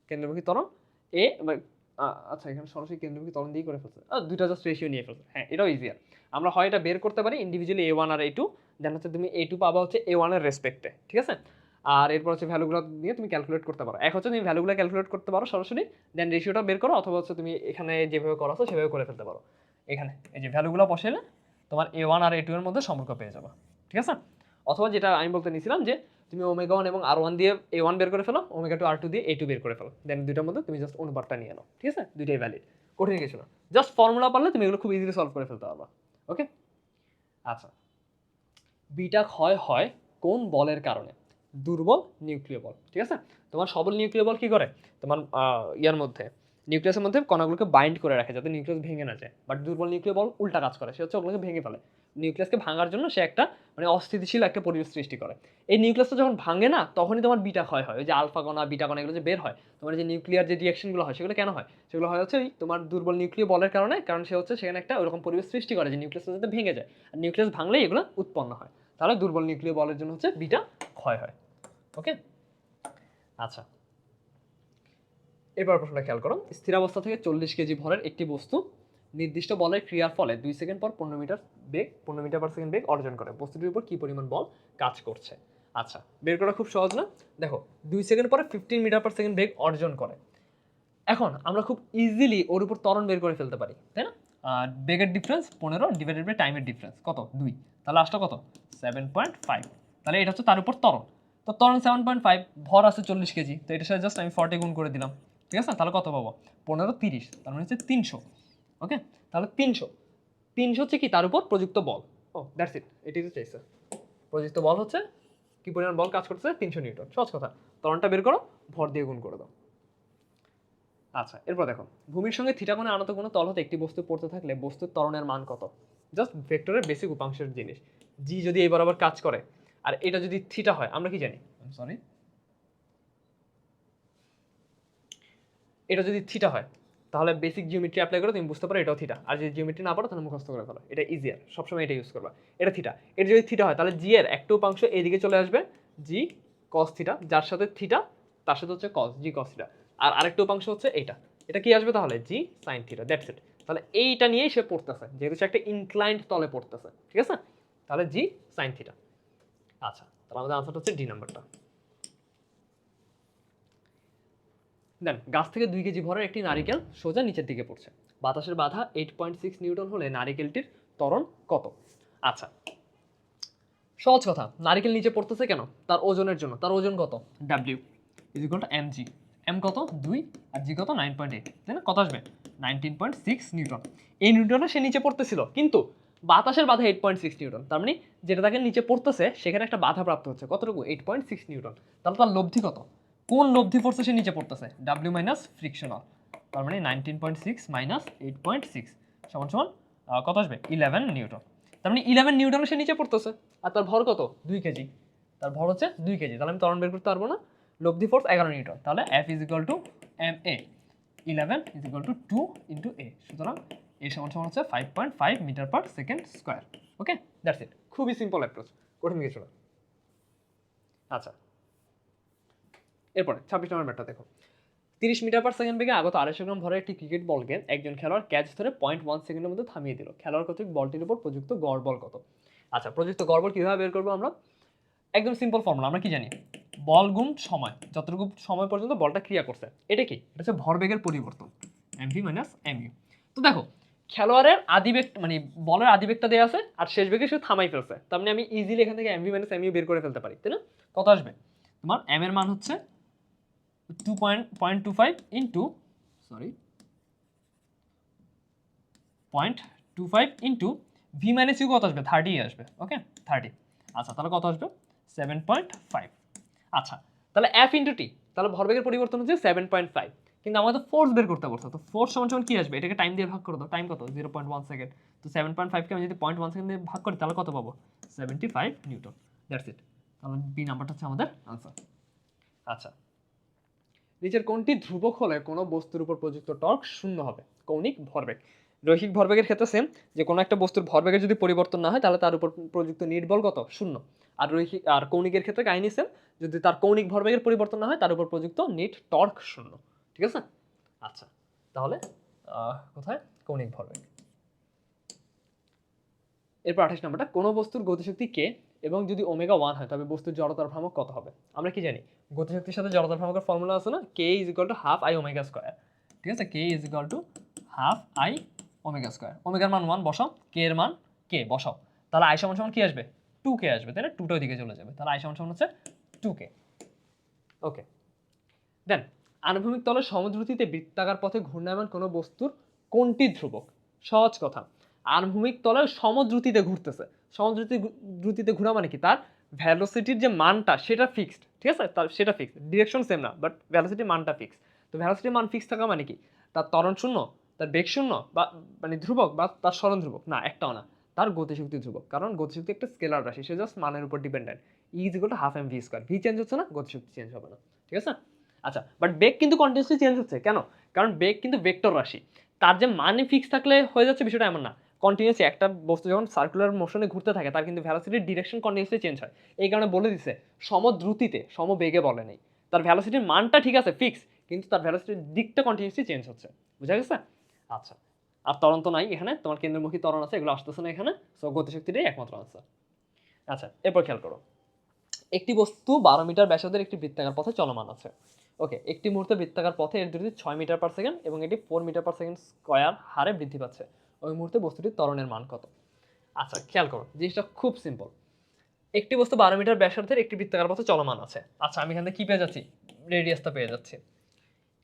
কেন্দ্রমুখী ত্বরণ এ, আচ্ছা এখানে সরাসরি কেন্দ্রমুখী ত্বরণ দিয়ে করে ফেলছে, দুইটা জাস্ট রেশিও নিয়ে ফেলছে। হ্যাঁ, এটাও ইজিয়ার। আমরা হয় এটা বের করতে পারি ইন্ডিভিজুয়ালি A1 আর A2, দেন হচ্ছে তুমি A2 পাবা হচ্ছে A1 এর রেসপেক্টে, ঠিক আছে? আর এরপর হচ্ছে ভ্যালুগুলো দিয়ে তুমি ক্যালকুলেট করতে পারো। এক হচ্ছে তুমি ভ্যালুগুলো ক্যালকুলেট করতে পারো সরাসরি, দেন রেশিওটা বের করো, অথবা হচ্ছে তুমি এখানে যেভাবে করা আছে সেভাবে করে ফেলতে পারো। এখানে এই যে ভ্যালুগুলো বসাইলে তোমার A1 আর A2 এর মধ্যে সম্পর্ক পেয়ে যাবে, ঠিক আছে? অথবা যেটা আমি বলতে নিয়েছিলাম যে তুমি ওমেগা ওয়ান এবং আর ওয়ান দিয়ে A1 বের করে ফেলো, ওমেগা টু আর টু দিয়ে A2 বের করে ফেলো, দেন দুইটার মধ্যে তুমি জাস্ট অনুপাতটা নিয়ে নাও, ঠিক আছে? দুইটাই ভ্যালিড, কঠিন কিছু না, জাস্ট ফর্মুলা পারলে তুমি এগুলো খুব ইজিলি সলভ করে ফেলতে পারবা। ওকে, আচ্ছা, বিটা ক্ষয় হয় কোন বলের কারণে? দুর্বল নিউক্লিয় বল, ঠিক আছে? তোমার সবল নিউক্লিয় বল কি করে? তোমার ইয়ার মধ্যে, নিউক্লিয়াসের মধ্যে কণাগুলোকে বাইন্ড করে রাখে যাতে নিউক্লিয়াস ভেঙে না যায়। বাট দুর্বল নিউক্লিয় বল উল্টা কাজ করে, সে হচ্ছে ওগুলোকে ভেঙে ফেলে। নিউক্লিয়াসকে ভাঙার জন্য সে একটা মানে অস্থিতিশীল একটা পরিবেশ সৃষ্টি করে। এই নিউক্লিয়াসটা যখন ভাঙে না, তখনই তোমার বিটা ক্ষয় হয়। ওই যে আলফা কণা বিটা কণা এগুলো যে বের হয়, তোমার যে নিউক্লিয়ার যে রিয়াকশনগুলো হয় সেগুলো কেন হয়? সেগুলো হয় হচ্ছে ওই তোমার দুর্বল নিউক্লিয় বলের কারণে, কারণ সে হচ্ছে সেখানে একটা ওরকম পরিবেশ সৃষ্টি করে যে নিউক্লিয়াসটা যাতে ভেঙে যায়, আর নিউক্লিয়াস ভাঙলেই এগুলো উৎপন্ন হয়। তাহলে দুর্বল নিউক্লিয় বলের জন্য হচ্ছে বিটা ক্ষয় হয়। ওকে, আচ্ছা, এবার প্রশ্নটা খেয়াল করো, স্থিরাবস্থা থেকে 40 কেজি ভরের একটি বস্তু নির্দিষ্ট বলের ক্রিয়ার ফলে 2 সেকেন্ড পর 15 মিটার পার সেকেন্ড বেগ অর্জন করে, বস্তুটির উপর কি পরিমাণ বল কাজ করছে? আচ্ছা, বের করা খুব সহজ না? দেখো, 2 সেকেন্ড পরে 15 মিটার পার সেকেন্ড বেগ অর্জন করে। এখন আমরা খুব ইজিলি ওর উপর ত্বরণ বের করে ফেলতে পারি, তাই না? বেগের ডিফারেন্স 15 ডিভাইডেড বাই টাইমের ডিফারেন্স কত? 2, তাহলে আসলে কত? 7.5। তাহলে এটা হচ্ছে তার উপর ত্বরণ। তো ত্বরণ 7.5, ভর আছে 40 কেজি, তো এটার সাথে জাস্ট আমি 40 গুণ করে দিলাম, ঠিক আছে? তাহলে কত পাবো? 15 30, তার মানে হচ্ছে 300। ওকে, তাহলে 300 হচ্ছে কি তার উপর প্রযুক্ত বল। ও দ্যাটস ইট, এটাই তো চাইছে। প্রযুক্ত বল হচ্ছে কি পরিমাণ বল কাজ করতেছে 300 নিউটন, সহজ কথা। ত্বরণটা বের করো, ভর দিয়ে গুণ করে দাও। আচ্ছা এরপর দেখো, ভূমির সঙ্গে থিটা কোণে আনত কোনো তল হতে একটি বস্তু পড়তে থাকলে বস্তুর ত্বরণের মান কত? জাস্ট ভেক্টরের বেসিক উপাংশের জিনিস। জি যদি এই বরাবর কাজ করে আর এটা যদি থিটা হয়, আমরা কি জানি, সরি, এটা যদি থিটা হয় তাহলে বেসিক জিওমেট্রি অ্যাপ্লাই করে তুমি বুঝতে পারো এটাও থিটা। আর যদি জিওমেট্রি না পারো তাহলে মুখস্থ করে ফেলো, এটা ইজিয়ার, সবসময় এটা ইউজ করবা। এটা থিটা, এটা যদি থিটা হয় তাহলে জি এর একটা উপাংশ এইদিকে চলে আসবে, জি কস থিটা, যার সাথে থিটা তার সাথে হচ্ছে কস, জি কস থিটা। আর আরেকটা উপাংশ হচ্ছে এইটা, এটা কি আসবে তাহলে জি সাইন থিটা, দ্যাটস ইট। তাহলে এইটা নিয়েই সে পড়তেছে, যেহেতু সে একটা ইনক্লাইন্ড তলে পড়তেছে, ঠিক আছে, তাহলে জি সাইন থিটা। আচ্ছা তাহলে আমাদের আনসারটা হচ্ছে ডি নাম্বারটা। দেন গাছ থেকে 2 কেজি ভরের একটি নারিকেল সোজা নিচের দিকে পড়ছে, বাতাসের বাধা 8.6 নিউটন হলে নারিকেলটির ত্বরণ কত? আচ্ছা সহজ কথা, নারিকেল নিচে পড়তেছে কেন? তার ওজনের জন্য। তার ওজন কত? W is equal to m g. M কত? 2 আর জি কত? 9.8, তাই না? কত আসবে? 19.6 নিউটন। এই নিউটনে সে নিচে পড়তেছিল, কিন্তু বাতাসের বাধা 8.6 নিউটন, তার মানে যেটা তাকে নিচে পড়তেছে সেখানে একটা বাধা প্রাপ্ত হচ্ছে, কতটুকু? 8.6 নিউটন। তাহলে তার লব্ধি কত? কোন লব্ধি ফোর্সে সে নিচে পড়তেছে? ডাব্লিউ মাইনাস ফ্রিকশনাল, তার মানে 19.6 মাইনাস 8.6 সমান সমান কত আসবে? 11 নিউটন। তার মানে 11 নিউটনে সে নিচে পড়তেছে, আর তার ভর কত? 2 কেজি। তার ভর হচ্ছে 2 কেজি, তাহলে আমি ত্বরণ বের করতে পারবো না। লব্ধি ফোর্স 11 নিউটন, তাহলে F is equal to M A, 11 is equal to 2 into A, সুতরাং এ সমান সমান হচ্ছে 5.5 metre per second square. Okay that's it, খুবই সিম্পল অ্যাপ্রোচ, কঠিন কিছু না। আচ্ছা এরপরে 26 নম্বর ব্যাটটা দেখো, 30 মিটার পার সেকেন্ড বেগে আগত 250 গ্রাম ভরের একটি ক্রিকেট বলকে একজন খেলোয়াড় ক্যাচ ধরে 0.1 সেকেন্ডের মধ্যে থামিয়ে দিল, খেলোয়াড় কর্তৃক বলটির উপর প্রযুক্ত গড় বল কত? আচ্ছা প্রযুক্ত গড় বল কীভাবে বের করবো আমরা? একদম সিম্পল ফর্মুলা, আমরা কি জানি? বল গুণ সময়, যতটুকু সময় পর্যন্ত বলটা ক্রিয়া করছে, এটা কি? এটা হচ্ছে ভরবেগের পরিবর্তন, এমভি মাইনাস এমইউ। তো দেখো খেলোয়াড়ের আদিবেগ মানে বলের আদিবেগটা দেওয়া আছে আর শেষ বেগে সে থামাই ফেলছে, তার মানে আমি ইজিলি এখান থেকে এমভি মাইনাস এমইউ বের করে ফেলতে পারি, তাই না? কত আসবে? তোমার এম এর মান হচ্ছে 2.25 into, sorry, 0.25 into v minus u কত আসবে? 30 আসবে। ওকে 30। আচ্ছা তাহলে কত আসবে? 7.5। আচ্ছা তাহলে এফ ইন্টু টি, তাহলে ভরবেগের পরিবর্তন হচ্ছে 7.5, কিন্তু আমাদের ফোর্স বের করতে বলছে, তো ফোর্স সমান সমান কি আসবে? এটাকে টাইম দিয়ে ভাগ করে দাও, টাইম কত? 0.1 সেকেন্ড। তো 7.5কে আমি যদি 0.1 সেকেন্ড দিয়ে ভাগ করি তাহলে কত পাবো? 75 নিউটন। দ্যাটস ইট, তাহলে বি নাম্বারটা হচ্ছে আমাদের আনসার। আচ্ছা নিচের কোনটি ধ্রুবক হলে কোনো বস্তুর উপর প্রযুক্ত টর্ক শূন্য হবে? কৌণিক ভরবেগ। রৈখিক ভরবেগের ক্ষেত্রে সেম, যে কোনো একটা বস্তুর ভরবেগের যদি পরিবর্তন না হয় তাহলে তার উপর প্রযুক্ত নিট বল কত? শূন্য। আর রৈখিক আর কৌণিকের ক্ষেত্রে কাহিনী সেম, যদি তার কৌণিক ভরবেগের পরিবর্তন না হয় তার উপর প্রযুক্ত নিট টর্ক শূন্য। ঠিক আছে? আচ্ছা তাহলে কোথায় কৌণিক ভরবেগ। এরপর 28 নম্বরটা, কোনো বস্তুর গতিশক্তি কে এবং যদি ওমেগা 1 হয় তবে বস্তুর জড়তার ভ্রামক কত হবে? আমরা কি জানি? গতিশক্তির সাথে জড়তার ভ্রামকের ফর্মুলা আছে না, K is equal to half I omega square. ঠিক আছে, K is equal to half I omega square. ওমেগার মান 1 বসাও, কে এর মান কে বসাও, তাহলে আই সমান সমান কি আসবে? 2k আসবে, তাই না? 2টা ওইদিকে চলে যাবে, তাহলে আই সমান সমান হচ্ছে 2k। ওকে দেন আনুভূমিক তলের সমদ্রুতিতে বৃত্তাকার পথে ঘূর্ণায়মান কোনো বস্তুর কোনটি ধ্রুবক? সহজ কথা, আনুভূমিক তলের সমদ্রুতিতে ঘুরতেছে, সমদ্রুতিতে ঘোরা মানে কি? তার ভ্যালোসিটির যে মানটা সেটা ফিক্সড, ঠিক আছে, তার সেটা ফিক্সড, ডিরেকশন সেম না বাট ভ্যালোসিটির মানটা ফিক্সড। তো ভ্যালোসিটির মান ফিক্স থাকা মানে কি? তার ত্বরণ শূন্য, তার বেগ শূন্য, বা মানে ধ্রুবক, বা তার সরণ ধ্রুবক না, একটাও না। তার গতিশক্তি ধ্রুবক, কারণ গতিশক্তি একটা স্কেলার রাশি, সে জাস্ট মানের উপর dependent. E is equal to half m v square, v change হচ্ছে না, গতিশক্তি চেঞ্জ হবে না, ঠিক আছে? আচ্ছা বাট বেগ কিন্তু কন্টিনিউসলি চেঞ্জ হচ্ছে, কেন? কারণ বেগ কিন্তু ভেক্টর রাশি, তার যে মানে ফিক্স থাকলে হয়ে যাচ্ছে বিষয়টা এমন না। কন্টিনিউসলি একটা বস্তু যখন সার্কুলার মোশনে ঘুরতে থাকে তার কিন্তু ভ্যালোসিটির ডিরেকশন কন্টিনিউসলি চেঞ্জ হয়। এই কারণে বলে দিছে সমদ্রুতিতে, সমবেগে বলে নেই, তার ভ্যালোসিটির মানটা ঠিক আছে ফিক্স, কিন্তু তার ভ্যালোসিটির দিকটা কন্টিনিউসলি চেঞ্জ হচ্ছে। বুঝা গেছে? আচ্ছা আর ত্বরণ তো নাই এখানে, তোমার কেন্দ্রমুখী ত্বরণ আছে, এগুলো আসতেছে না এখানে, সো গতিশক্তিটাই একমাত্র আনসার। আচ্ছা এরপর খেয়াল করো, একটি বস্তু 12 মিটার ব্যাসার্ধের একটি বৃত্তাকার পথে চলমান আছে। ওকে, একটি মুহূর্তে বৃত্তাকার পথে এর দ্রুতি 6 মিটার পার সেকেন্ড এবং এটি 4 মিটার পার সেকেন্ড স্কয়ার হারে বৃদ্ধি পাচ্ছে। ওই মুহূর্তে বস্তুটির ত্বরণের মান কত? আচ্ছা খেয়াল করো, জিনিসটা খুব সিম্পল। একটি বস্তু 12 মিটার ব্যাসার্ধের একটি বৃত্তাকার পথে চলমান আছে। আচ্ছা আমি এখানে কি পেয়ে যাচ্ছি? রেডিয়াসটা পেয়ে যাচ্ছি।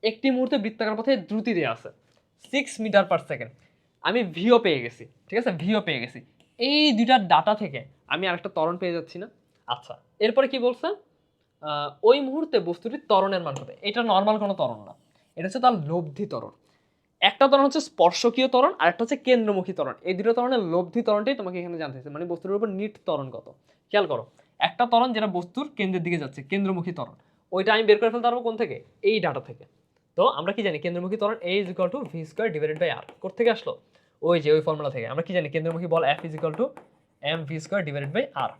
একটি মুহূর্তে বৃত্তাকার পথে দ্রুতি দেওয়া আছে 6 মিটার পার সেকেন্ড, আমি ভিও পেয়ে গেছি, ঠিক আছে, ভিও পেয়ে গেছি। এই দুইটা ডাটা থেকে আমি আরেকটা ত্বরণ পেয়ে যাচ্ছি না? আচ্ছা, এরপরে কি বলছে? ওই মুহূর্তে বস্তুটির ত্বরণের মান কত? এটা নরমাল কোনো ত্বরণ না, এটা হচ্ছে তার লব্ধি ত্বরণ। একটা ত্বরণ হচ্ছে স্পর্শকীয় ত্বরণ, আর একটা হচ্ছে কেন্দ্রমুখী ত্বরণ। এই দুটো ত্বরণের লব্ধি ত্বরণটাই তোমাকে এখানে জানতে হচ্ছে, মানে বস্তুর উপর নিট ত্বরণ কত। খেয়াল করো, একটা ত্বরণ যেটা বস্তুর কেন্দ্রের দিকে যাচ্ছে, কেন্দ্রমুখী ত্বরণ, ওইটা আমি বের করে ফেলতে পারবো কোন থেকে? এই ডাটা থেকে। তো আমরা কি জানি কেন্দ্রমুখী ত্বরণ A = v² / r। কোথা থেকে আসলো? ওই যে ওই ফর্মুলা থেকে। আমরা কি জানি কেন্দ্রমুখী বল F = mv² / r।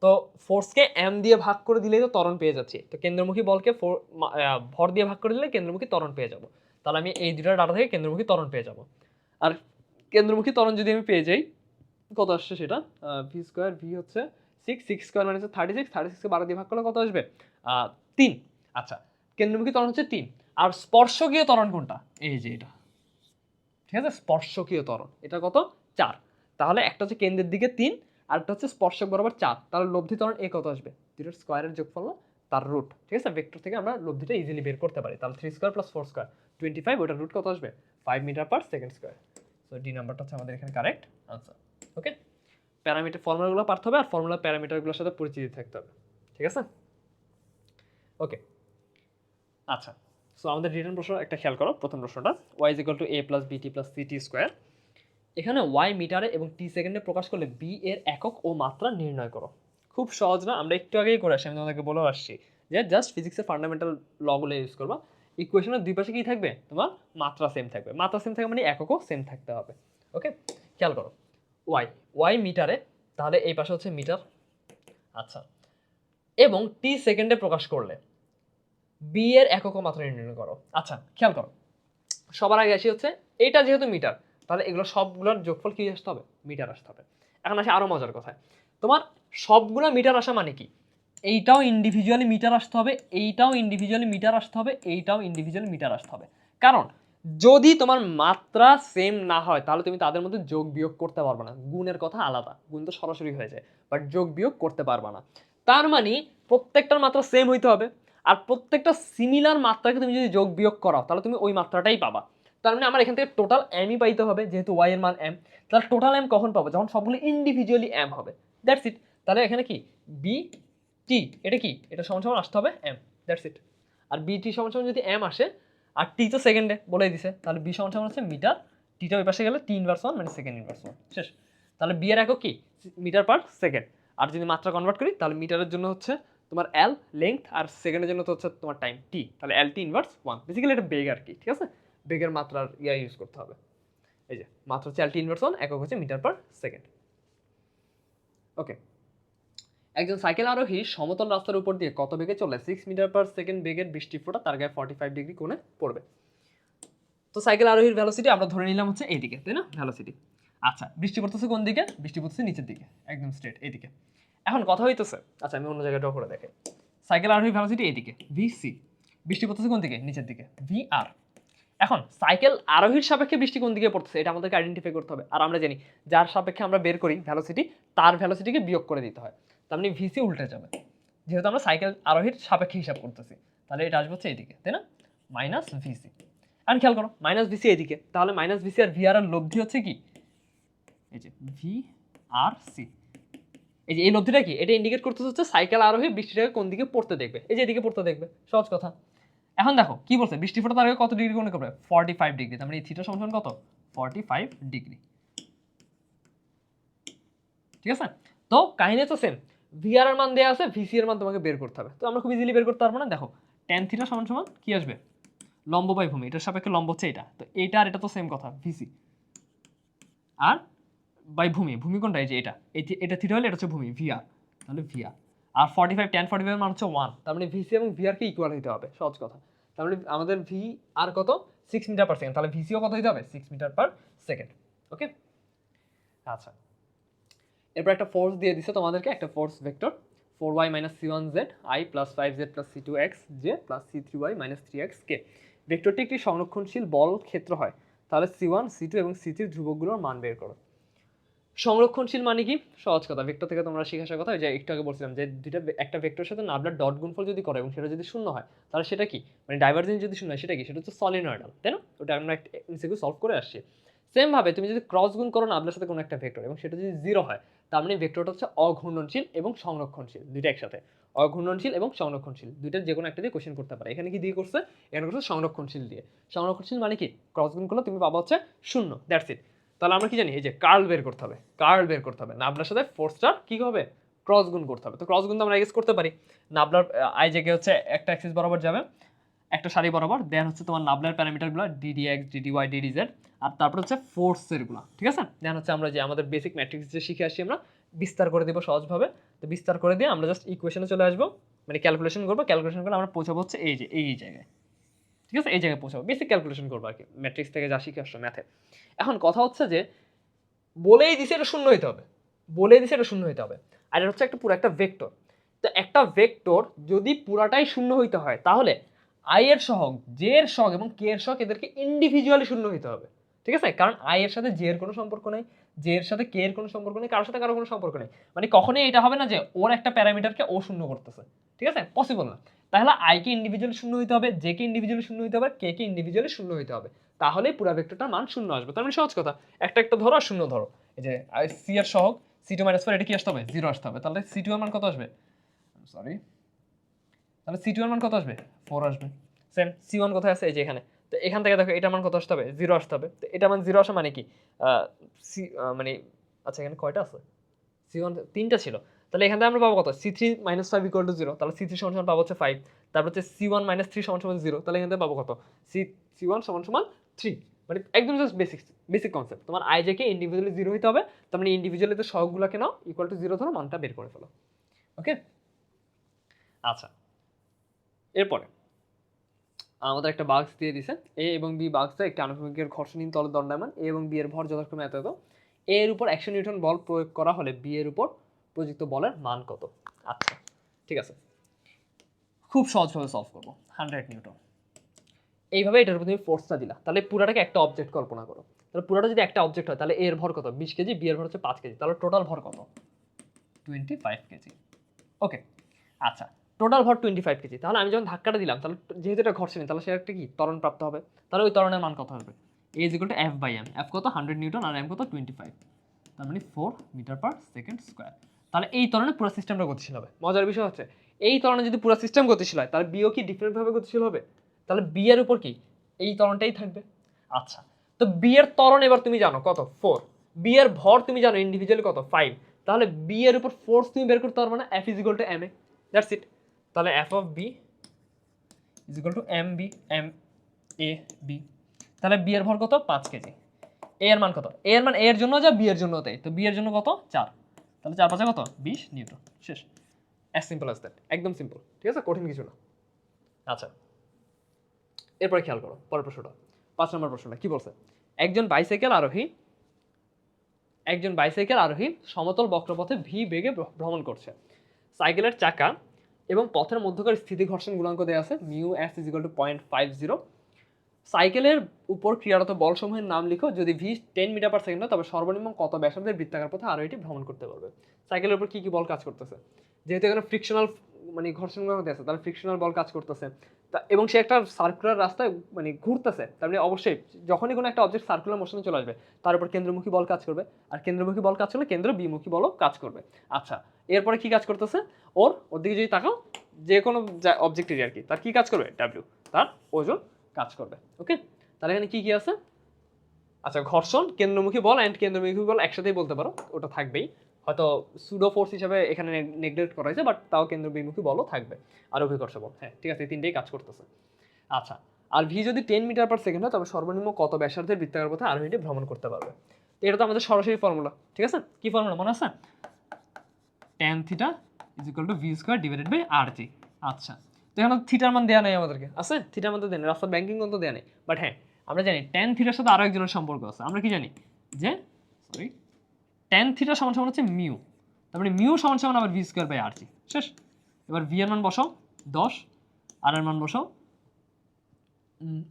তো ফোর্সকে m দিয়ে ভাগ করে দিলেই তো ত্বরণ পেয়ে যাচ্ছি। তো কেন্দ্রমুখী বলকে ভর দিয়ে ভাগ করে দিলে কেন্দ্রমুখী ত্বরণ পেয়ে যাব। তাহলে আমি এই দুটো ডাটা থেকে কেন্দ্রমুখী ত্বরণ পেয়ে যাব। আর কেন্দ্রমুখী ত্বরণ যদি আমি পেয়ে যাই, কত আসছে সেটা? v², v হচ্ছে 6² মানে হচ্ছে 36, 36কে 12 দিয়ে ভাগ করলে কত আসবে? 3। আচ্ছা, কেন্দ্রমুখী ত্বরণ হচ্ছে 3। আর স্পর্শকীয় ত্বরণ কোনটা? এই যে এটা, ঠিক আছে? স্পর্শকীয় ত্বরণ এটা কত? 4। তাহলে একটা হচ্ছে কেন্দ্রের দিকে 3, আর একটা হচ্ছে স্পর্শক বরাবর 4। তাহলে লব্ধি ত্বরণ A কত আসবে? দুটোর স্কয়ারের যোগফল না, তার রুট। ঠিক আছে, ভেক্টর থেকে আমরা লব্ধিটা ইজিলি বের করতে পারি। তাহলে 3² + 4², 25, ওটার রুট কত আসবে? 5 m/s²। সো ডি নাম্বারটা হচ্ছে আমাদের এখানে কারেক্ট আনসার। ওকে, প্যারামিটার ফর্মুলাগুলো পারতে হবে, আর ফর্মুলা প্যারামিটারগুলোর সাথে পরিচিতি থাকতে হবে। ঠিক আছে, ওকে। আচ্ছা, সো আমাদের রিটার্ন প্রশ্ন একটা খেয়াল করো। প্রথম প্রশ্নটা y = a + bt + ct²। এখানে y মিটারে এবং t সেকেন্ডে প্রকাশ করলে b এর একক ও মাত্রা নির্ণয় করো। খুব সহজ না? আমরা একটু আগেই করে আসি, আমি তোমাদেরকে বলেও আসছি যে জাস্ট ফিজিক্সের ফান্ডামেন্টাল লগুলো ইউজ করবা। ইকুয়েশনের দুই পাশে কি থাকবে? তোমার মাত্রা সেম থাকবে। মাত্রা সেম থাকবে মানে এককও সেম থাকতে হবে। ওকে, খেয়াল করো, y মিটারে, তাহলে এই পাশে হচ্ছে মিটার। আচ্ছা, এবং t সেকেন্ডে প্রকাশ করলে b এর একক ও মাত্রা নির্ণয় করো। আচ্ছা, খেয়াল করো, সবার আগে আসি হচ্ছে এটা যেহেতু মিটার, তাহলে এগুলো সবগুলোর যোগফল কি আসতে হবে? মিটার আসতে হবে। এখন আসে আরো মজার কথা, তোমার সবগুলো মিটার আসা মানে কি? এইটাও ইন্ডিভিজুয়ালি মিটার আসতে হবে, এইটাও ইন্ডিভিজুয়ালি মিটার আসতে হবে, এইটাও ইন্ডিভিজুয়ালি মিটার আসতে হবে। কারণ যদি তোমার মাত্রা সেম না হয় তাহলে তুমি তাদের মধ্যে যোগ বিয়োগ করতে পারবে না। গুণের কথা আলাদা, গুণ তো সরাসরি হয়ে যায়, বাট যোগ বিয়োগ করতে পারবে না। তার মানে প্রত্যেকটার মাত্রা সেম হইতে হবে, আর প্রত্যেকটা সিমিলার মাত্রাকে তুমি যদি যোগ বিয়োগ করাও তাহলে তুমি ওই মাত্রাটাই পাবা। তার মানে আমার এখান থেকে টোটাল এমই পাইতে হবে, যেহেতু ওয়াই এর মান এম। তাহলে টোটাল এম কখন পাবো? যখন সবগুলো ইন্ডিভিজুয়ালি এম হবে। That's it. তাহলে এখানে কি বি টি, এটা কি? এটা সমান সমান আসতে হবে এম। That's it. আর বি টি সমান সমান যদি এম আসে, আর টি তো সেকেন্ডে বলে দিছে, তাহলে বি সমান সমান হচ্ছে মিটার, টিটা ওই পাশে গেলে টি ইনভার্স 1 মানে সেকেন্ড ইনভার্স 1, শেষ। তাহলে বি এর একক কি? Metre per second. আর যদি মাত্রা কনভার্ট করি তাহলে মিটারের জন্য হচ্ছে তোমার এল লেংথ, আর সেকেন্ডের জন্য তো হচ্ছে তোমার টাইম টি, তাহলে এল টি ইনভার্স 1। বেসিক্যালি এটা বেগ আর কি, ঠিক আছে? বেগের মাত্রার ইউজ করতে হবে। এই যে মাত্রা হচ্ছে এল টি ইনভার্স 1, একক হচ্ছে মিটার পার সেকেন্ড। ওকে, একজন সাইকেল আরোহী সমতল রাস্তার উপর দিয়ে কত বেগে চলে 6 m/s বেগের বৃষ্টি ফোঁটা তার গায়ে 45 ডিগ্রি কোণে পড়বে? তো সাইকেল আরোহীর ভেলোসিটি আমরা ধরে নিলাম হচ্ছে এইদিকে, তাই না? ভেলোসিটি। আচ্ছা, বৃষ্টি পড়তেছে কোন দিকে? বৃষ্টি পড়তেছে নিচের দিকে, একদম স্ট্রেট এইদিকে। এখন কথা হইতেছে, আচ্ছা আমি অন্য জায়গায় ড্র করে দেখাই। সাইকেল আরোহীর ভেলোসিটি এইদিকে ভিসি, বৃষ্টি পড়তেছে কোন দিকে? নিচের দিকে, ভিআর। এখন সাইকেল আরোহীর সাপেক্ষে বৃষ্টি কোন দিকে পড়তেছে এটা আমাদেরকে আইডেন্টিফাই করতে হবে। আর আমরা জানি যার সাপেক্ষে আমরা বের করি ভেলোসিটি, তার ভেলোসিটিকে বিয়োগ করে দিতে হয়। তার মানে ভিসি উল্টে যাবে, যেহেতু আমরা সাইকেল আরোহীর সাপেক্ষে হিসাব করতেছি। তাহলে এটা আসবে হচ্ছে এইদিকে, তাই না? Minus VC. আর খেয়াল করো মাইনাস ভিসি এদিকে, তাহলে মাইনাস ভিসি আর ভিআর এর লব্ধি হচ্ছে কি? এই যে ভি আর সি। এই যে এই লব্ধিটা কি? এটা ইন্ডিকেট করতেছে হচ্ছে সাইকেল আরোহী বৃষ্টিটাকে কোন দিকে পড়তে দেখবে। এই যে এদিকে পড়তে দেখবে, সহজ কথা। এখন দেখো কি বলছে, বৃষ্টি ফোঁটা তার আগে কত ডিগ্রি কোণে করবে? 45 ডিগ্রি। তার মানে এই থিটা সমান কত? 45 ডিগ্রি। ঠিক আছে, তো কাহিনী তো সেম। ভিআর এর মান দেয়া আছে, ভিসি এর মান তোমাকে বের করতে হবে। তো আমরা খুব ইজিলি বের করতে পারবো না? দেখো tan থিটা সমান সমান কি আসবে? লম্ব বাই ভূমি, এটার সাপেক্ষে লম্ব হচ্ছে এটা, তো এইটা আর এটা তো সেম কথা, ভিসি আর বাই ভূমি, ভূমি কোনটা? এই যে এটা, এটা থিটা হলে এটা হচ্ছে ভূমি, ভিআর। তাহলে ভিআর আর 45, tan 45 এর মান হচ্ছে 1। তার মানে ভিসি এবং ভিআর কে ইকুয়াল হতে হবে, সহজ কথা। তার মানে আমাদের ভি আর কত? 6 m/s, তাহলে ভিসিও কত হতে হবে? 6 m/s। ওকে, আচ্ছা, এরপর একটা ফোর্স দিয়ে দিছে তোমাদেরকে, একটা force vector 4y - c1z i + 5z + c2x j + c3y - 3x k। ভেক্টরটি একটি সংরক্ষণশীল বল ক্ষেত্র হয়, তাহলে c1, c2 এবং c3 ধ্রুবকগুলোর মান বের করো। সংরক্ষণশীল মানে কি? সহজ কথা, ভেক্টর থেকে তোমরা শিখে আসার কথা, যে একটু আগে বলছিলাম যে দুইটা একটা ভেক্টরের সাথে নাবলার ডট গুণফল যদি করে এবং সেটা যদি শূন্য হয় তাহলে সেটা কি? মানে ডাইভারজেন্স যদি শূন্য হয় সেটা কি? সেটা হচ্ছে সলিনয়েডাল, তাই না? ওটা আমরা একটা এমসিকিউ সলভ করে আসছি। সেম ভাবে তুমি যদি ক্রস গুণ করো নাবলার সাথে কোনো একটা ভেক্টর এবং সেটা যদি 0 হয়, তার মানে ভেক্টরটা হচ্ছে অঘূর্ণনশীল এবং সংরক্ষণশীল, দুইটা একসাথে। অঘূর্ণনশীল এবং সংরক্ষণশীল দুইটার যে কোনো একটা দিয়ে কোশ্চেন করতে পারে। এখানে কি দিয়ে করছে? এখানে করছে সংরক্ষণশীল দিয়ে। সংরক্ষণশীল মানে কি? ক্রস গুণ করলে তুমি পাবা হচ্ছে 0, দ্যাটস ইট। তাহলে আমরা কি জানি? এই যে কার্ল বের করতে হবে, কার্ল বের করতে হবে। নাবলার সাথে ফোর্সটা কি হবে? ক্রস গুণ করতে হবে। তো ক্রস গুণ তো আমরা গেস করতে পারি। নাবলার আই জেগে হচ্ছে একটা অ্যাক্সিস বরাবর যাবে, একটা সারি বরাবর, দেন হচ্ছে তোমার নাবলার প্যারামিটারগুলো ডিডিএক্স, ডিডিওয়াই, ডিডিজেড, আর তারপর হচ্ছে ফোর্সেরগুলো, ঠিক আছে? দেন হচ্ছে আমরা যে আমাদের বেসিক ম্যাট্রিক্স যে শিখে আসছি আমরা, বিস্তার করে দেবো সহজভাবে। তো বিস্তার করে দিয়ে আমরা জাস্ট ইকুয়েশনে চলে আসবো, মানে ক্যালকুলেশন করবো, ক্যালকুলেশন করে আমরা পৌঁছাবো হচ্ছে এই যে এই জায়গায়, ঠিক আছে? এই জায়গায় পৌঁছাবো, বেসিক ক্যালকুলেশন করবো আর কি, ম্যাট্রিক্স থেকে যা শিখে আসছো ম্যাথে। এখন কথা হচ্ছে যে বলেই দিছে এটা শূন্য হইতে হবে, বলেই দিছে এটা শূন্য হইতে হবে, আর এটা হচ্ছে একটা পুরো একটা ভেক্টর। তো একটা ভেক্টর যদি পুরাটাই শূন্য হইতে হয়, তাহলে আই এর সহগ, জে এর সহগ এবং কে এর সহগ এদেরকে ইন্ডিভিজুয়ালি শূন্য হইতে হবে, ঠিক আছে? কারণ আই এর সাথে জে এর কোনো সম্পর্ক নেই, জে এর সাথে কে এর কোনো সম্পর্ক নেই, কারোর সাথে কারো কোনো সম্পর্ক নেই। মানে কখনোই এটা হবে না যে ওর একটা প্যারামিটারকে ও শূন্য করতেছে, ঠিক আছে? পসিবল না। তাহলে আই কে ইন্ডিভিজুয়ালি শূন্য হইতে হবে, জে কে ইন্ডিভিজুয়ালি শূন্য হইতে হবে, কে কে ইন্ডিভিজুয়ালি শূন্য হইতে হবে, তাহলেই পুরা ভেক্টরটার মান শূন্য আসবে। তার মানে সহজ কথা, একটা একটা ধরো আর শূন্য ধরো। এই যে সি এর সহগ সি2 - 4, এটা কি আসতে হবে? 0 আসতে হবে। তাহলে সি2 এর মান কত আসবে? সরি, তাহলে সি2 এর মান কত আসবে? 4 আসবে। সেম সি1 কোথায় আছে? এই যে এখানে। তো এখান থেকে দেখো এটার মান কত আসতে হবে? 0 আসতে হবে। তো এটার মান 0 আসা মানে কি? সি মানে আচ্ছা এখানে কয়টা আছে? সি1 তিনটা ছিল। তাহলে এখান থেকে আমরা পাবো কত? সি3 - 5 = 0। তাহলে সি3 সমান পাবো হচ্ছে 5। তারপর হচ্ছে সি1 - 3 সমান 0। তাহলে এখান থেকে পাবো কত? সি1 সমান 3। মানে একদম জাস্ট বেসিক কনসেপ্ট। তোমার আই জে কে ইন্ডিভিজুয়ালি 0 হইতে হবে। তার মানে ইন্ডিভিজুয়ালি তো সহগগুলোকে নাও ইকুয়াল টু 0 ধরো, মানটা বের করে ফেলো। ওকে? আচ্ছা, এরপরে আমাদের একটা বাক্স দিয়ে দিছে, এ এবং বি বাক্সে একটি আনুভূমিকের ঘর্ষণহীন তলে দণ্ডায়মান, এ এবং বি এর ভর যথাক্রমে এত এত। এ এর উপর 100 নিউটন বল প্রয়োগ করা হলে বি এর উপর প্রযুক্ত বলের মান কত? আচ্ছা ঠিক আছে, খুব সহজভাবে সলভ করবো। 100 নিউটন, এইভাবে এটার উপর তুমি ফোর্সটা দিলা, তাহলে পুরাটাকে একটা অবজেক্ট কল্পনা করো। তাহলে পুরাটা যদি একটা অবজেক্ট হয়, তাহলে এর ভর কত? 20 কেজি, বি এর ভর হচ্ছে 5 কেজি, তাহলে টোটাল ভর কত? 25 কেজি। ওকে, আচ্ছা, টোটাল ভর 25 কেজি। তাহলে আমি যখন ধাক্কাটা দিলাম, তাহলে যেহেতু এটা ঘর্ষণী, তাহলে সেটা একটা কি ত্বরণ প্রাপ্ত হবে। তাহলে ওই ত্বরণের মান কত হবে? A is equal to F by M. F কত? 100 নিউটন, আর এম কত? 25। তার মানে 4 মিটার পার সেকেন্ড স্কোয়ার। তাহলে এই ত্বরণে পুরো সিস্টেমটা গতিশীল হবে। মজার বিষয় হচ্ছে এই ত্বরণে যদি পুরো সিস্টেম গতিশীল হয়, তাহলে বিও কি ডিফারেন্টভাবে গতিশীল হবে? তাহলে বি এর উপর কি এই ত্বরণটাই থাকবে। আচ্ছা, তো বি এর ত্বরণ এবার তুমি জানো কত? 4। বি এর ভর তুমি জানো ইন্ডিভিজুয়ালি কত? 5। তাহলে বি এর উপর ফোর্স তুমি বের করতে পারবে না, F is equal to M A, that's it. তাহলে F of B is equal to M B, M A B. তাহলে বি এর ভর কত? 5 কেজি। এ এর মান কত? এ এর মান এ এর জন্য যা, বি এর জন্য তাই। তো বি এর জন্য কত? 4। তাহলে 4 5 কত? 20 নিউটন। শেষ। অ্যাজ সিম্পল অ্যাজ দ্যাট, একদম সিম্পল, ঠিক আছে? কঠিন কিছু না। আচ্ছা, এরপরে খেয়াল করো পরের প্রশ্নটা, 5 নম্বর প্রশ্নটা কি বলছে? একজন বাইসাইকেল আরোহী সমতল বক্রপথে ভি বেগে ভ্রমণ করছে। সাইকেলের চাকা এবং পথের মধ্যকার স্থিতি ঘর্ষণ গুণাঙ্ক দেওয়া আছে, mu S is equal two 0.50। সাইকেলের উপর ক্রিয়ারত বলসমূহের নাম লিখো। যদি ভি 10 মিটার পার সেকেন্ড হয়, তবে সর্বনিম্ন কত ব্যাসার্ধের বৃত্তাকার পথে আরোহীটি ভ্রমণ করতে পারবে? সাইকেলের উপর কি কি বল কাজ করতেছে? যেহেতু এখানে ফ্রিকশনাল মানে ঘর্ষণ গুণাঙ্ক আছে, তাহলে ফ্রিকশনাল বল কাজ করতেছে। এবং সে একটা সার্কুলার রাস্তায় মানে ঘুরতেছে, তার মানে অবশ্যই যখনই কোনো একটা অবজেক্ট সার্কুলার মোশনে চলে আসবে, তার উপর কেন্দ্রমুখী বল কাজ করবে, আর কেন্দ্রমুখী বল কাজ করলে কেন্দ্র বিমুখী বলও কাজ করবে। আচ্ছা, এরপরে কি কাজ করতেছে? ওর দিকে যদি তাকাও, যে কোনো অবজেক্টেরই আর কি, তার কি কাজ করবে? ডাব্লিউ, তার ওজন কাজ করবে। ওকে, তাহলে এখানে কি কি আছে? আচ্ছা, ঘর্ষণ, কেন্দ্রমুখী বল অ্যান্ড কেন্দ্রমুখী বল একসাথেই বলতে পারো, ওটা থাকবেই। হয়তো সুডো ফোর্স হিসাবে এখানে নেগলেক্ট করা হয়েছে, বাট তাও কেন্দ্রবিমুখী বলও থাকবে, আর অভিকর্ষ বল। হ্যাঁ ঠিক আছে, এই তিনটেই কাজ করতেছে। আচ্ছা, আর ভি যদি 10 মিটার পার সেকেন্ড হয়, তবে সর্বনিম্ন কত ব্যাসার্ধের বৃত্তাকার পথে আরোহীটি ভ্রমণ করতে পারবে? তো এটা তো আমাদের সরাসরি ফর্মুলা, ঠিক আছে? কি ফর্মুলা মনে আছে? tan theta is equal to v square divided by r g. আচ্ছা, তো এখানে থিটার মান দেওয়া নেই আমাদেরকে, আছে? থিটার মান তো দেয় না, রাস্তার ব্যাংকিং কোন তো দেওয়া নেই। বাট হ্যাঁ, আমরা জানি tan থিটার সাথে আরো একজনের সম্পর্ক আছে। আমরা কি জানি? যে tan থিটা সমান সমান হচ্ছে মিউ, তার মানে মিউ সমান সমান আবার ভি স্কোয়ার বাই আর জি। শেষ। এবার ভি এর মান বসাও 10, আর এর মান বসাও,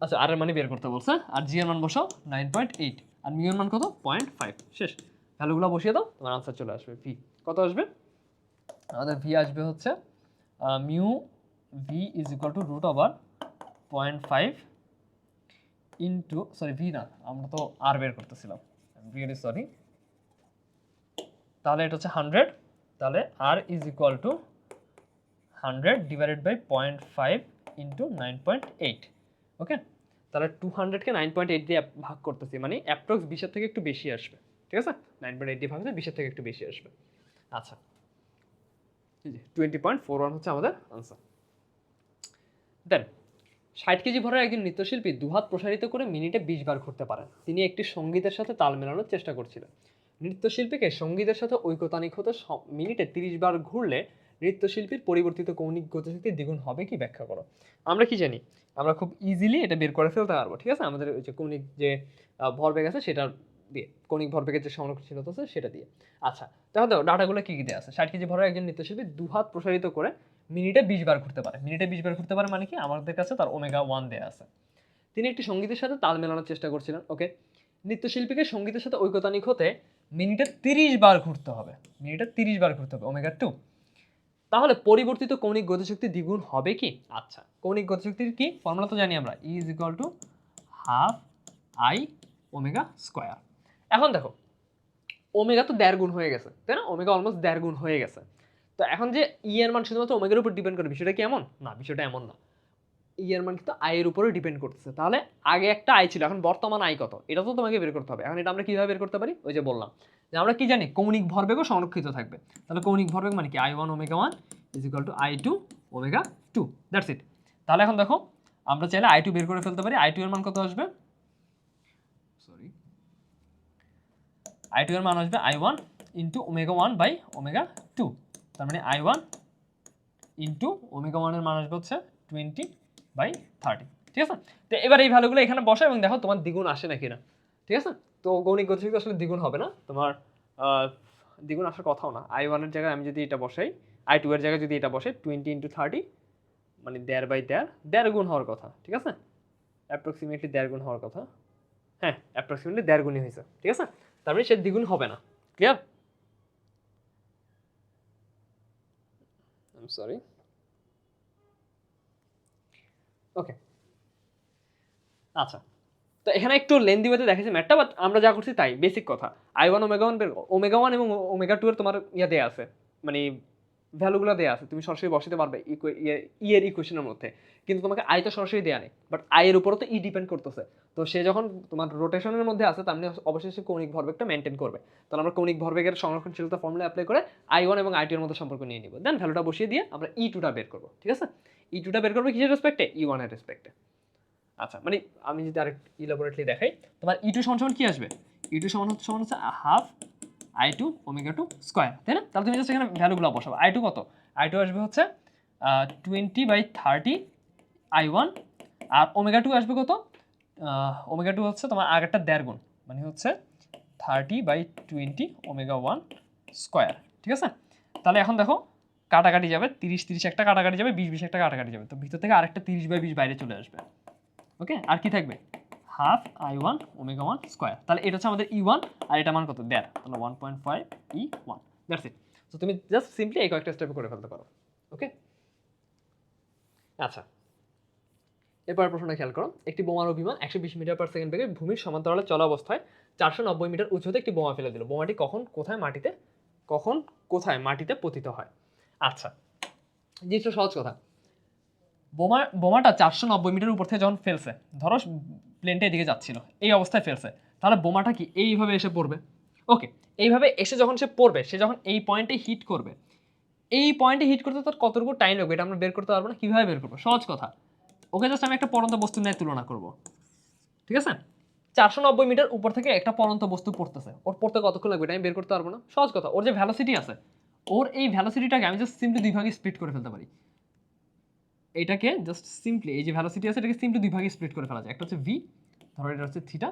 আচ্ছা আর এর মানে বের করতে বলছে, আর জি এর মান বসাও 9.8, আর মিউ এর মান কত? 0.5। শেষ। ভ্যালুগুলো বসিয়ে দাও, তোমার আনসার চলে আসবে। ভি কত আসবে? আমাদের ভি আসবে হচ্ছে mu V is equal two √/0.5 into sorry V না, আমরা তো আর বের করতেছিলাম, রিয়েলি সরি। তাহলে এটা হচ্ছে 100, তাহলে R is equal to 100 divided by 0.5 into 9.8। Okay, তাহলে 200-কে 9.8 দিয়ে ভাগ করতেছি, মানে অ্যাপ্রক্স 20-এর থেকে একটু বেশি আসবে। ঠিক আছে, 9.8 দিয়ে ভাগ হচ্ছে 20-এর থেকে একটু বেশি আসবে। আচ্ছা, 20.41 হচ্ছে আমাদের আনসার। দেন 60 কেজি ভরের একজন নৃত্যশিল্পী দুহাত প্রসারিত করে মিনিটে 20 বার ঘুরতে পারেন। তিনি একটি সঙ্গীতের সাথে তাল মেলানোর চেষ্টা করছিলেন। নৃত্যশিল্পীকে সঙ্গীতের সাথে ঐকতানিক হতে মিনিটে 30 বার ঘুরলে নৃত্যশিল্পীর পরিবর্তিত কৌণিক গতিশক্তি দ্বিগুণ হবে কি, ব্যাখ্যা করো। আমরা কি জানি, আমরা খুব ইজিলি এটা বের করে ফেলতে পারবো। ঠিক আছে, আমাদের ওই যে কৌণিক যে ভরবেগ আছে সেটা দিয়ে, কৌণিক ভরবেগের যে সংরক্ষণশীলতা আছে সেটা দিয়ে। আচ্ছা, তাহলে দেখো ডাটাগুলো কি কি দেওয়া আছে। 60 কেজি ভরের একজন নৃত্যশিল্পী দুহাত প্রসারিত করে মিনিটে 20 বার ঘুরতে পারে। মিনিটে 20 বার ঘুরতে পারে মানে কি, আমাদের কাছে তার ওমেগা 1 দেয়া আছে। তিনি একটি সঙ্গীতের সাথে তাল মেলানোর চেষ্টা করছিলেন। ওকে, নৃত্যশিল্পীকে সঙ্গীতের সাথে ঐকতানিক হতে মিনিটে 30 বার ঘুরতে হবে, মিনিটে 30 বার ঘুরতে হবে, ওমেগা 2। তাহলে পরিবর্তিত কৌণিক গতিশক্তি দ্বিগুণ হবে কি। আচ্ছা, কৌণিক গতিশক্তির কি ফর্মুলা তো জানি আমরা, E = ½ I ওমেগা স্কয়ার। এখন দেখো ওমেগা তো 1.5 গুণ হয়ে গেছে, তাই না, ওমেগা অলমোস্ট 1.5 গুণ হয়ে গেছে। তো এখন যে ই এর মান শুধুমাত্র ওমেগার উপর ডিপেন্ড করে, বিষয়টা কি এমন না, বিষয়টা এমন না। ই এর মান কিন্তু আই এর উপরে ডিপেন্ড করতেছে। তাহলে আগে একটা আই ছিল, এখন বর্তমান আই কত, এটা তো তোমাকে বের করতে হবে। এখন এটা আমরা কিভাবে বের করতে পারি, ওই যে বললাম যে আমরা কি জানি, কৌণিক ভরবেগও সংরক্ষিত থাকবে। তাহলে কৌণিক ভরবেগ মানে কি, I1 omega 1 = I2 omega 2, that's it. তাহলে এখন দেখো আমরা চাইলে I2 বের করে ফেলতে পারি। I2 এর মান কত আসবে, সরি, I2 এর মান আসবে I1 into omega 1 by omega 2। তার মানে I1 ইন্টু ওমেগা 1 এর মান আসবে হচ্ছে 20/30। ঠিক আছে, তো এবার এই ভ্যালুগুলো এখানে বসাই এবং দেখো তোমার দ্বিগুণ আসে নাকি না। ঠিক আছে, তো কৌণিক গতিশক্তি আসলে দ্বিগুণ হবে না, তোমার দ্বিগুণ আসার কথাও না। I1 এর জায়গায় আমি যদি এটা বসাই, I2 এর জায়গায় যদি এটা বসাই, 20 × 30 মানে 1.5/1.5 গুণ হওয়ার কথা। ঠিক আছে, অ্যাপ্রক্সিমেটলি 1.5 গুণ হওয়ার কথা। হ্যাঁ, অ্যাপ্রক্সিমেটলি 1.5 গুণই হয়েছে। ঠিক আছে, তার মানে সে দ্বিগুণ হবে না। Clear, I am sorry. Okay, আচ্ছা, তো এখানে একটু লেন্দি ওয়েতে দেখাচ্ছি ম্যাথটা, বাট আমরা যা করছি তাই বেসিক কথা। I1 ওমেগা 1 বের, ওমেগা 1 এবং ওমেগা 2 এর তোমার ইয়া দেয়া আছে, মানে ভ্যালুগুলো দেয়া আছে, তুমি সরাসরি বসাতে পারবে ই এর ইকুয়েশনের মধ্যে। কিন্তু তোমাকে আই তো সরাসরি দেয়া নেই, বাট আই এর উপরও তো ই ডিপেন্ড করতেছে। তো সে যখন তোমার রোটেশনের মধ্যে আছে, তার মানে অবশ্যই সে কৌণিক ভরবেগটা মেনটেন করবে। তাহলে আমরা কৌণিক ভরবেগের সংরক্ষণশীলতা ফর্মুলা অ্যাপ্লাই করে I1 এবং I2 এর মধ্যে সম্পর্ক নিয়ে নিব, দেন ভ্যালুটা বসিয়ে দিয়ে আমরা E2টা বের করব। ঠিক আছে, E2টা বের করবো কিসের রেসপেক্টে, E1 এর রেসপেক্টে। আচ্ছা, মানে আমি যদি আরেক ইলাবোরেটলি দেখাই, তোমার E2 সমান কি আসবে, E2 সমান হচ্ছে হাফ I2 ওমেগা 2 স্কয়ার, তাই না। তাহলে তুমি জাস্ট এখানে ভ্যালুগুলো বসাবো। I2 কত, I2 আসবে হচ্ছে 20/30 I1, আর ওমেগা 2 আসবে কত, ওমেগা 2 হচ্ছে তোমার আগেরটা 1.5 গুণ, মানে হচ্ছে 30/20 ওমেগা 1 স্কয়ার। ঠিক আছে, তাহলে এখন দেখো কাটাকাটি যাবে, 30 একটা কাটাকাটি যাবে, 20 একটা কাটাকাটি যাবে, তো ভিতর থেকে আরেকটা 30/20 বাইরে চলে আসবে। ওকে, আর কি থাকবে, হাফ I1 ওমেগা 1 স্কয়ার। তাহলে এটা হচ্ছে আমাদের E1, আর এটা মান কত, 1.5, তাহলে 1.5 E1, দ্যাটস ইট। তো তুমি জাস্ট সিম্পলি এই কয়েকটা স্টেপে করে ফেলতে পারো। ওকে, আচ্ছা, এরপর প্রশ্নটা খেয়াল করো। একটি বোমার বিমান 120 মিটার/সেকেন্ড বেগে ভূমির সমান্তরালে চলা অবস্থায় 490 মিটার উচ্চতায় একটি বোমা ফেলে দিল। বোমাটি কখন কোথায় মাটিতে পতিত হয়। আচ্ছা, জিনিসটা সহজ কথা। বোমাটা 490 মিটার উপর থেকে যখন ফেলছে, ধরো প্লেনটা এদিকে যাচ্ছিল, এই অবস্থায় ফেলছে, তাহলে বোমাটা কি এইভাবে এসে পড়বে। ওকে, এইভাবে এসে যখন সে পড়বে, সে যখন এই পয়েন্টে হিট করবে, এই পয়েন্টে হিট করতে তার কতটুকু টাইম লাগবে এটা আমরা বের করতে পারবো না। কিভাবে বের করবো, সহজ কথা, ওকে জাস্ট আমি একটা পড়ন্ত বস্তুর ন্যায় তুলনা করব। ঠিক আছে, 490 মিটার উপর থেকে একটা পড়ন্ত বস্তু পড়তেছে, ওর পড়তে কতক্ষণ লাগবে এটা আমি বের করতে পারবো না। সহজ কথা, ওর যে ভ্যালোসিটি আছে, ওর এই ভ্যালোসিটিটাকে আমি জাস্ট সিম্পলি দুই ভাগে স্প্লিট করে ফেলতে পারি। এটাকে জাস্ট সিম্পলি, এই যে ভ্যালোসিটি আছে এটাকে সিম্পলি দুই ভাগে স্প্লিট করে ফেলা যায়। একটা হচ্ছে ভি, ধরো এটা হচ্ছে থিটা,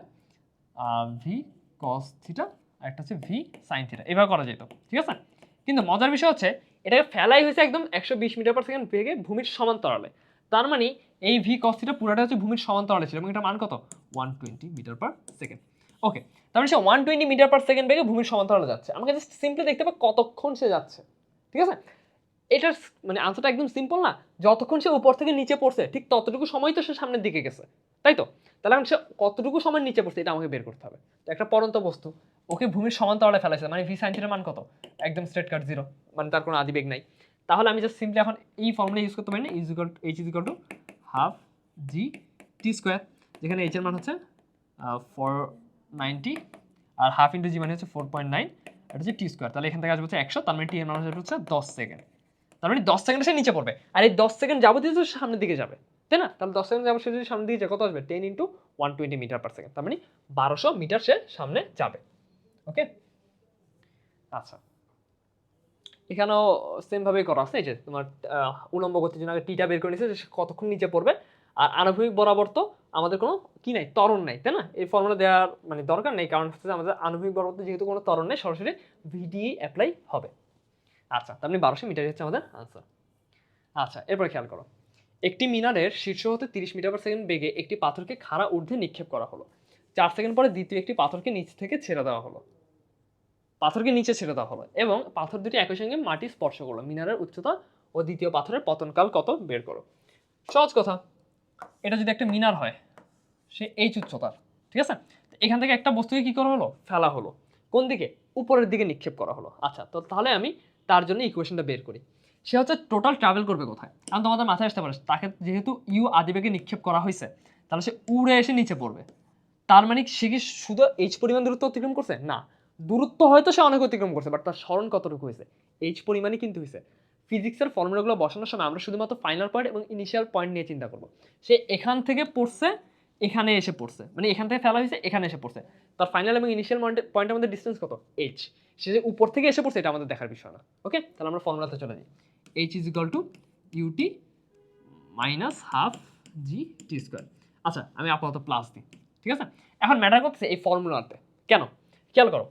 ভি কস থিটা, আর একটা হচ্ছে ভি সাইন থিটা, এভাবে করা যেত। ঠিক আছে, কিন্তু মজার বিষয় হচ্ছে এটাকে ফেলাই হয়েছে একদম 120 মিটার/সেকেন্ড বেগে ভূমির সমান্তরালে। তার মানে এই ভি কস থিটা পুরোটা হচ্ছে ভূমির সমান্তরালে ছিল, এবং এটা মান কত, 120 মিটার/সেকেন্ড। ওকে, তার মানে সে 120 মিটার/সেকেন্ড বেগে ভূমির সমান্তরালে যাচ্ছে। আমাকে জাস্ট সিম্পলি দেখতে পাবো কতক্ষণ সে যাচ্ছে। ঠিক আছে, এটার মানে আনসারটা একদম সিম্পল না, যতক্ষণ সে উপর থেকে নিচে পড়ছে ঠিক ততটুকু সময় তো সে সামনের দিকে গেছে। তাই তো? তাহলে এখন সে কতটুকু সময় নিচে পড়ছে এটা আমাকে বের করতে হবে। তো একটা পড়ন্ত বস্তু ওকে ভূমির সমান্তরালে ফেলাইছে, মানে ভি সাইন থিটার মান কত? একদম স্ট্রেট কাট 0, মানে তার কোনো আদিবেগ নাই। তাহলে আমি জাস্ট সিম্পলি এখন এই ফর্মুলা ইউজ করতে পারি না, h is equal to half g t square, যেখানে h এর মান হচ্ছে 490 আর হাফ ইন্টু জি মানে হচ্ছে 4.9, এটা হচ্ছে টি স্কোয়ার। তাহলে এখান থেকে আসবে হচ্ছে 100, তার মানে টি এর মান হচ্ছে 10 সেকেন্ড। তার মানে 10 সেকেন্ডে সে নিচে পড়বে, আর এই 10 সেকেন্ড যাবতীয় তো সামনের দিকে যাবে, তাই না? তাহলে 10 সেকেন্ড যাবো, সে যদি সামনের দিকে যায় কত আসবে? 10 ইন্টু 120 মিটার পার সেকেন্ড, তার মানে 1200 মিটার সে সামনে যাবে। ওকে, আচ্ছা, এখানেও সেম ভাবেই করা আছে। এই যে তোমার উলম্ব গতির জন্য আগে টিটা বের করে নিছে যে সে কতক্ষণ নিচে পড়বে, আর আনুভূমিক বরাবর তো আমাদের কোনো কি নাই, ত্বরণ নাই, তাই না? এই ফর্মুলা দেওয়ার মানে দরকার নেই, কারণ হচ্ছে আমাদের আনুভূমিক বরাবর যেহেতু কোনো ত্বরণ নেই, সরাসরি ভিডিই অ্যাপ্লাই হবে। আচ্ছা, তার মানে 1200 মিটার হচ্ছে আমাদের আনসার। আচ্ছা, এরপরে খেয়াল করো, একটি মিনারের শীর্ষ হতে 30 মিটার পার সেকেন্ড বেগে একটি পাথরকে খাড়া ঊর্ধ্বে নিক্ষেপ করা হলো। 4 সেকেন্ড পরে দ্বিতীয় একটি পাথরকে নিচ থেকে ছেড়ে দেওয়া হলো, পাথরকে নিচে ছেড়ে দেওয়া হলো এবং পাথর দুটি একই সঙ্গে মাটি স্পর্শ করলো। মিনারের উচ্চতা ও দ্বিতীয় পাথরের পতনকাল কত বের করো। সহজ কথা, এটা যদি একটা মিনার হয়, সে এইচ উচ্চতার, ঠিক আছে? এখান থেকে একটা বস্তুকে কি করা হলো? ফেলা হলো। কোন দিকে? উপরের দিকে নিক্ষেপ করা হলো। আচ্ছা, তো তাহলে আমি তার জন্য ইকুয়েশনটা বের করি। সে হচ্ছে টোটাল ট্রাভেল করবে কোথায়? কারণ তোমাদের মাথায় আসতে পারে, তাকে যেহেতু ইউ আদিবেগে নিক্ষেপ করা হয়েছে, তাহলে সে উড়ে এসে নিচে পড়বে। তার মানে সে কি শুধু এইচ পরিমাণ দূরত্ব অতিক্রম করছে? না, দূরত্ব হয়তো সে অনেক অতিক্রম করছে, বাট তার স্মরণ কতটুকু হয়েছে? এইচ পরিমাণই কিন্তু হয়েছে। ফিজিক্সের ফর্মুলাগুলো বসানোর সময় আমরা শুধুমাত্র ফাইনাল পয়েন্ট এবং ইনিশিয়াল পয়েন্ট নিয়ে চিন্তা করবো। সে এখান থেকে পড়ছে, এখানে এসে পড়ছে, মানে এখান থেকে ফেলা হয়েছে, এখানে এসে পড়ছে, তার ফাইনাল এবং ইনিশিয়াল পয়েন্টের মধ্যে ডিস্টেন্স কত? এইচ। সে যে উপর থেকে এসে পড়ছে এটা আমাদের দেখার বিষয় না। ওকে, তাহলে আমরা ফর্মুলাতে চলে যাই। H is equal to u t minus half g t square. আচ্ছা, আমি আপাতত প্লাস দিই, ঠিক আছে? এখন ম্যাটার করতেছে এই ফর্মুলাতে কেন, খেয়াল করো,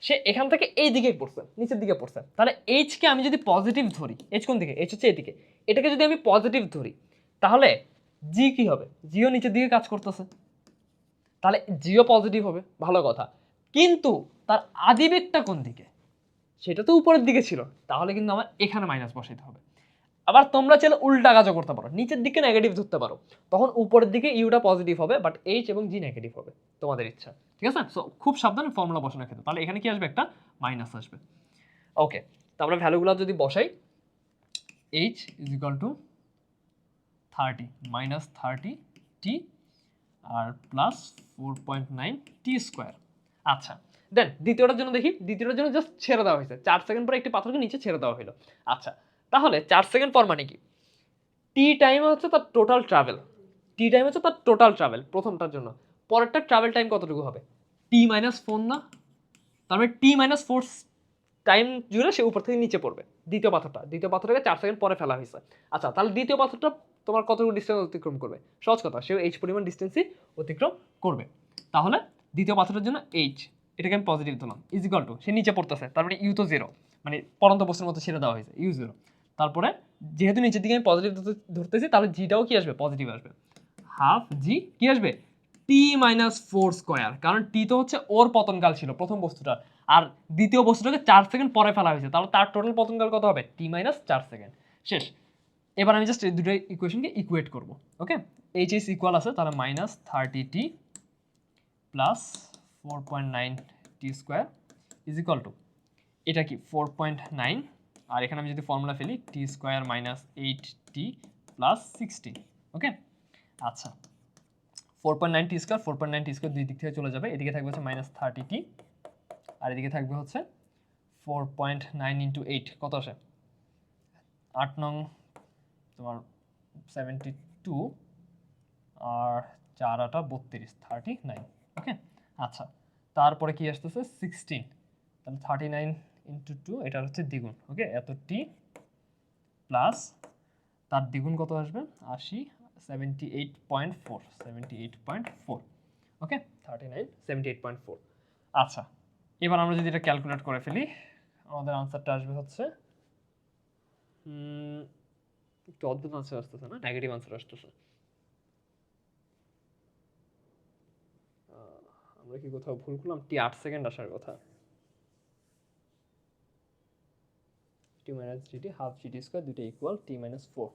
সে এখান থেকে এই দিকে পড়ছে, নিচের দিকে পড়ছে, তাহলে এইচকে আমি যদি পজিটিভ ধরি, এইচ কোন দিকে? এইচ হচ্ছে এদিকে, এটাকে যদি আমি পজিটিভ ধরি, তাহলে জি কি হবে? জিও নিচের দিকে কাজ করতেছে, তাহলে জিও পজিটিভ হবে, ভালো কথা। কিন্তু তার আদিবেগটা কোন দিকে? সেটা তো উপরের দিকে ছিল, তাহলে কিন্তু আমার এখানে মাইনাস বসাইতে হবে। আবার তোমরা চাইলে উল্টা কাজও করতে পারো, নিচের দিকে নেগেটিভ ধরতে পারো, তখন উপরের দিকে ইউটা পজিটিভ হবে, বাট এইচ এবং জি নেগেটিভ হবে, তোমাদের ইচ্ছা, ঠিক আছে? সো খুব সাবধানে ফর্মুলা বসানোর ক্ষেত্রে। তাহলে এখানে কি আসবে? একটা মাইনাস আসবে। ওকে, তো আমরা ভ্যালুগুলো যদি বসাই, h is equal to 30 minus 30 t আর প্লাস 4.9 টি স্কোয়ার। আচ্ছা, দেন দ্বিতীয়টার জন্য দেখি। দ্বিতীয়টার জন্য জাস্ট ছেড়ে দেওয়া হয়েছে, 4 সেকেন্ড পরে একটি পাথরকে নিচে ছেড়ে দেওয়া হলো। আচ্ছা, তাহলে 4 সেকেন্ড পর মানে কি? টি টাইম হচ্ছে তার টোটাল ট্রাভেল, টি টাইম হচ্ছে তার টোটাল ট্রাভেল প্রথমটার জন্য। পরেরটার ট্রাভেল টাইম কতটুকু হবে? টি মাইনাস 4 না? তার মানে টি মাইনাস 4 টাইম জুড়ে সে উপর থেকে নিচে পড়বে। দ্বিতীয় পাথরটাকে 4 সেকেন্ড পরে ফেলা হয়েছে। আচ্ছা, তাহলে দ্বিতীয় পাথরটা তোমার কতটুকু ডিস্টেন্স অতিক্রম করবে? সহজ কথা, সেও এইচ পরিমাণ ডিস্টেন্সই অতিক্রম করবে। তাহলে দ্বিতীয় পাথরটার জন্য এইচ, এটাকে আমি পজিটিভ দিলাম, ইজ ইকুয়াল টু, সে নিচে পড়তেছে, তার মানে ইউ তো 0, মানে পরন্ত বস্তুর মতো ছেড়ে দেওয়া হয়েছে, ইউ 0। তারপরে যেহেতু নিচের দিকে আমি পজিটিভ ধরতেছি, তাহলে জিটাও কি আসবে? পজিটিভ আসবে। হাফ জি কি আসবে? টি মাইনাস 4 স্কোয়ার, কারণ টি তো হচ্ছে ওর পতনকাল ছিল প্রথম বস্তুটার, আর দ্বিতীয় বস্তুটাকে 4 সেকেন্ড পরে ফেলা হয়েছে, তাহলে তার টোটাল পতনকাল কত হবে? টি মাইনাস 4 সেকেন্ড। শেষ। এবার আমি জাস্ট এই দুটো ইকুয়েশনকে ইকুয়েট করব। ওকে, এইচ এস ইকুয়াল আছে, তাহলে minus 30 T plus 4.9 t square is equal two, এটা কি 4.9, আর এখানে আমি যদি ফর্মুলা ফেলি, টি স্কোয়ার মাইনাস 8t প্লাস 16। ওকে, আচ্ছা, 4.9 টি স্কোয়ার, 4.9 টি স্কোয়ার দুই দিক থেকে চলে যাবে, এদিকে থাকবে হচ্ছে মাইনাস 30t, আর এদিকে থাকবে হচ্ছে 4.9 ইন্টু 8, কত আসে? 8 নং তোমার 72, আর 4 আটা 32, 39। ওকে, আচ্ছা, তারপরে কি আসতেছে? 16, তাহলে 39 ইন্টু 2, এটা হচ্ছে দ্বিগুণ। ওকে, এত টি প্লাস তার দ্বিগুণ কত আসবে? 80, 78.4, 78.4। ওকে, 39, 78.4। আচ্ছা, এবার আমরা যদি এটা ক্যালকুলেট করে ফেলি, আমাদের আনসারটা আসবে হচ্ছে একটু অদ্ভুত আনসার আসতেছে না, নেগেটিভ আনসার আসতেছে। আমরা কি কোথাও ভুল করলাম? টি 8 সেকেন্ড আসার কথা। T minus GT, half GT square, দুটো ইকুয়াল টি মাইনাস 4,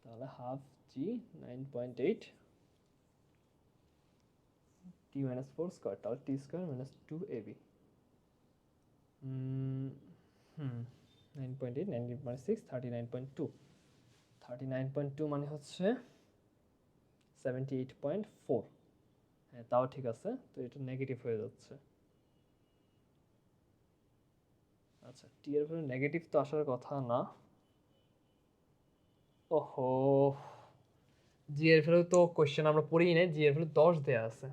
তাহলে half G 9.8 T minus 4 square, তাহলে টি স্কোয়ার মাইনাস 2ab। 9.8, 19.6, 39.2, 39.2 মানে হচ্ছে 78.4। হ্যাঁ, তাও ঠিক আছে, তো এটা নেগেটিভ হয়ে যাচ্ছে। আচ্ছা, টি এর ভ্যালু নেগেটিভ তো আসার কথা না। ওহো, জি এর ভ্যালু তো কোশ্চেন আমরা পড়িই নাই, জি এর ভ্যালু 10 দেয়া আছে।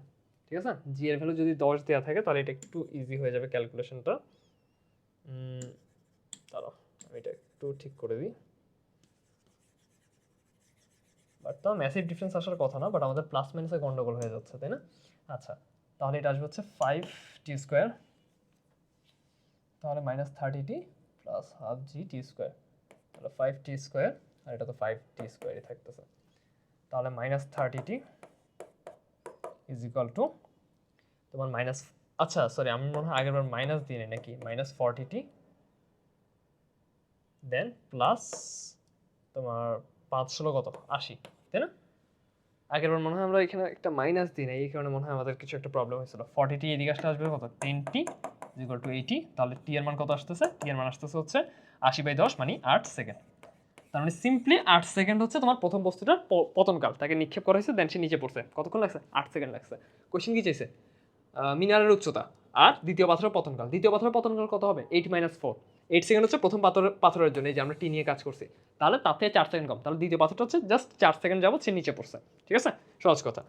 ঠিক আছে, জি এর ভ্যালু যদি 10 দেয়া থাকে তাহলে এটা একটু ইজি হয়ে যাবে ক্যালকুলেশনটা। দাঁড়াও, আমি এটা একটু ঠিক করে দিই। বাট তো ম্যাসিভ ডিফারেন্স আসার কথা না, বাট আমাদের প্লাস মাইনাসে গন্ডগোল হয়ে যাচ্ছে, তাই না? আচ্ছা, তাহলে এটা আসবে হচ্ছে 5t স্কোয়ার, তাহলে minus 30t plus half g t square, তাহলে 5t স্কোয়ার, আর এটা তো 5t স্কোয়ারই থাকতেছে, তাহলে minus 30t is equal to তোমার মাইনাস, আচ্ছা সরি, আমি মনে হয় আগের বার মাইনাস দিয়ে নিই নাকি, মাইনাস 40t দেন প্লাস তোমার 5 ষোলো কত 80, তাই না? আগের বার মনে হয় আমরা এখানে একটা মাইনাস দিই না, এই কারণে মনে হয় আমাদের কিছু একটা প্রবলেম হয়েছিল। 40t এদিকে আসবে কত 10t ইকুয়াল টু 80, তাহলে টি এর মান কত আসতেছে, টি এর মান আসতেছে হচ্ছে 80/10 মানে 8 সেকেন্ড। তার মানে সিম্পলি 8 সেকেন্ড হচ্ছে তোমার প্রথম বস্তুটার পতনকাল, তাকে নিক্ষেপ করা হয়েছে দেন সে নিচে পড়ছে, কতক্ষণ লাগছে 8 সেকেন্ড লাগছে। কোশ্চেন কি চাইছে, মিনারের উচ্চতা আর দ্বিতীয় পাথরের পতনকাল, দ্বিতীয় পাথরের পতনকাল কত হবে 8 - 4, 8 সেকেন্ড হচ্ছে প্রথম পাথরের জন্য, এই যে আমরা টি নিয়ে কাজ করছি, তাহলে তার থেকে 4 সেকেন্ড কম, তাহলে দ্বিতীয় পাথরটা হচ্ছে জাস্ট 4 সেকেন্ড যাবত সে নিচে পড়ছে। ঠিক আছে, সহজ কথা।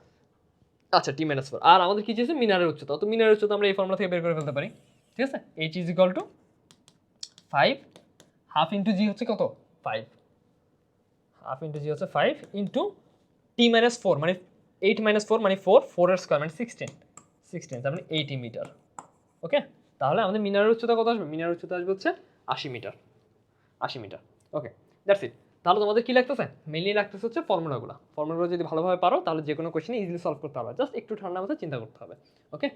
আচ্ছা, টি-4, আর আমাদের কি চেয়েছে মিনারের উচ্চতা, তো মিনারের উচ্চতা আমরা এই ফর্মুলা থেকে বের করে ফেলতে পারি। ঠিক আছে, H is equal to 5 half into G হচ্ছে কত 5, হাফ ইন্টু জি হচ্ছে 5 ইন্টু টি-4 মানে 8 - 4 মানে 4, 4 এর স্কোয়ার মানে 16, তার মানে 80 মিটার। ওকে, তাহলে আমাদের মিনারের উচ্চতা কত আসবে, মিনারের উচ্চতা আসবে হচ্ছে 80 meter, 80 meter. Okay, that's it. তাহলে তোমাদের কি লাগতেছে, মেইনলি লাগতেছে হচ্ছে ফর্মুলাগুলো যদি ভালোভাবে পারো তাহলে যে কোনো কোশ্চেনে ইজিলি সলভ করতে পারবে, জাস্ট একটু ঠান্ডা মাথায় চিন্তা করতে হবে। ওকে।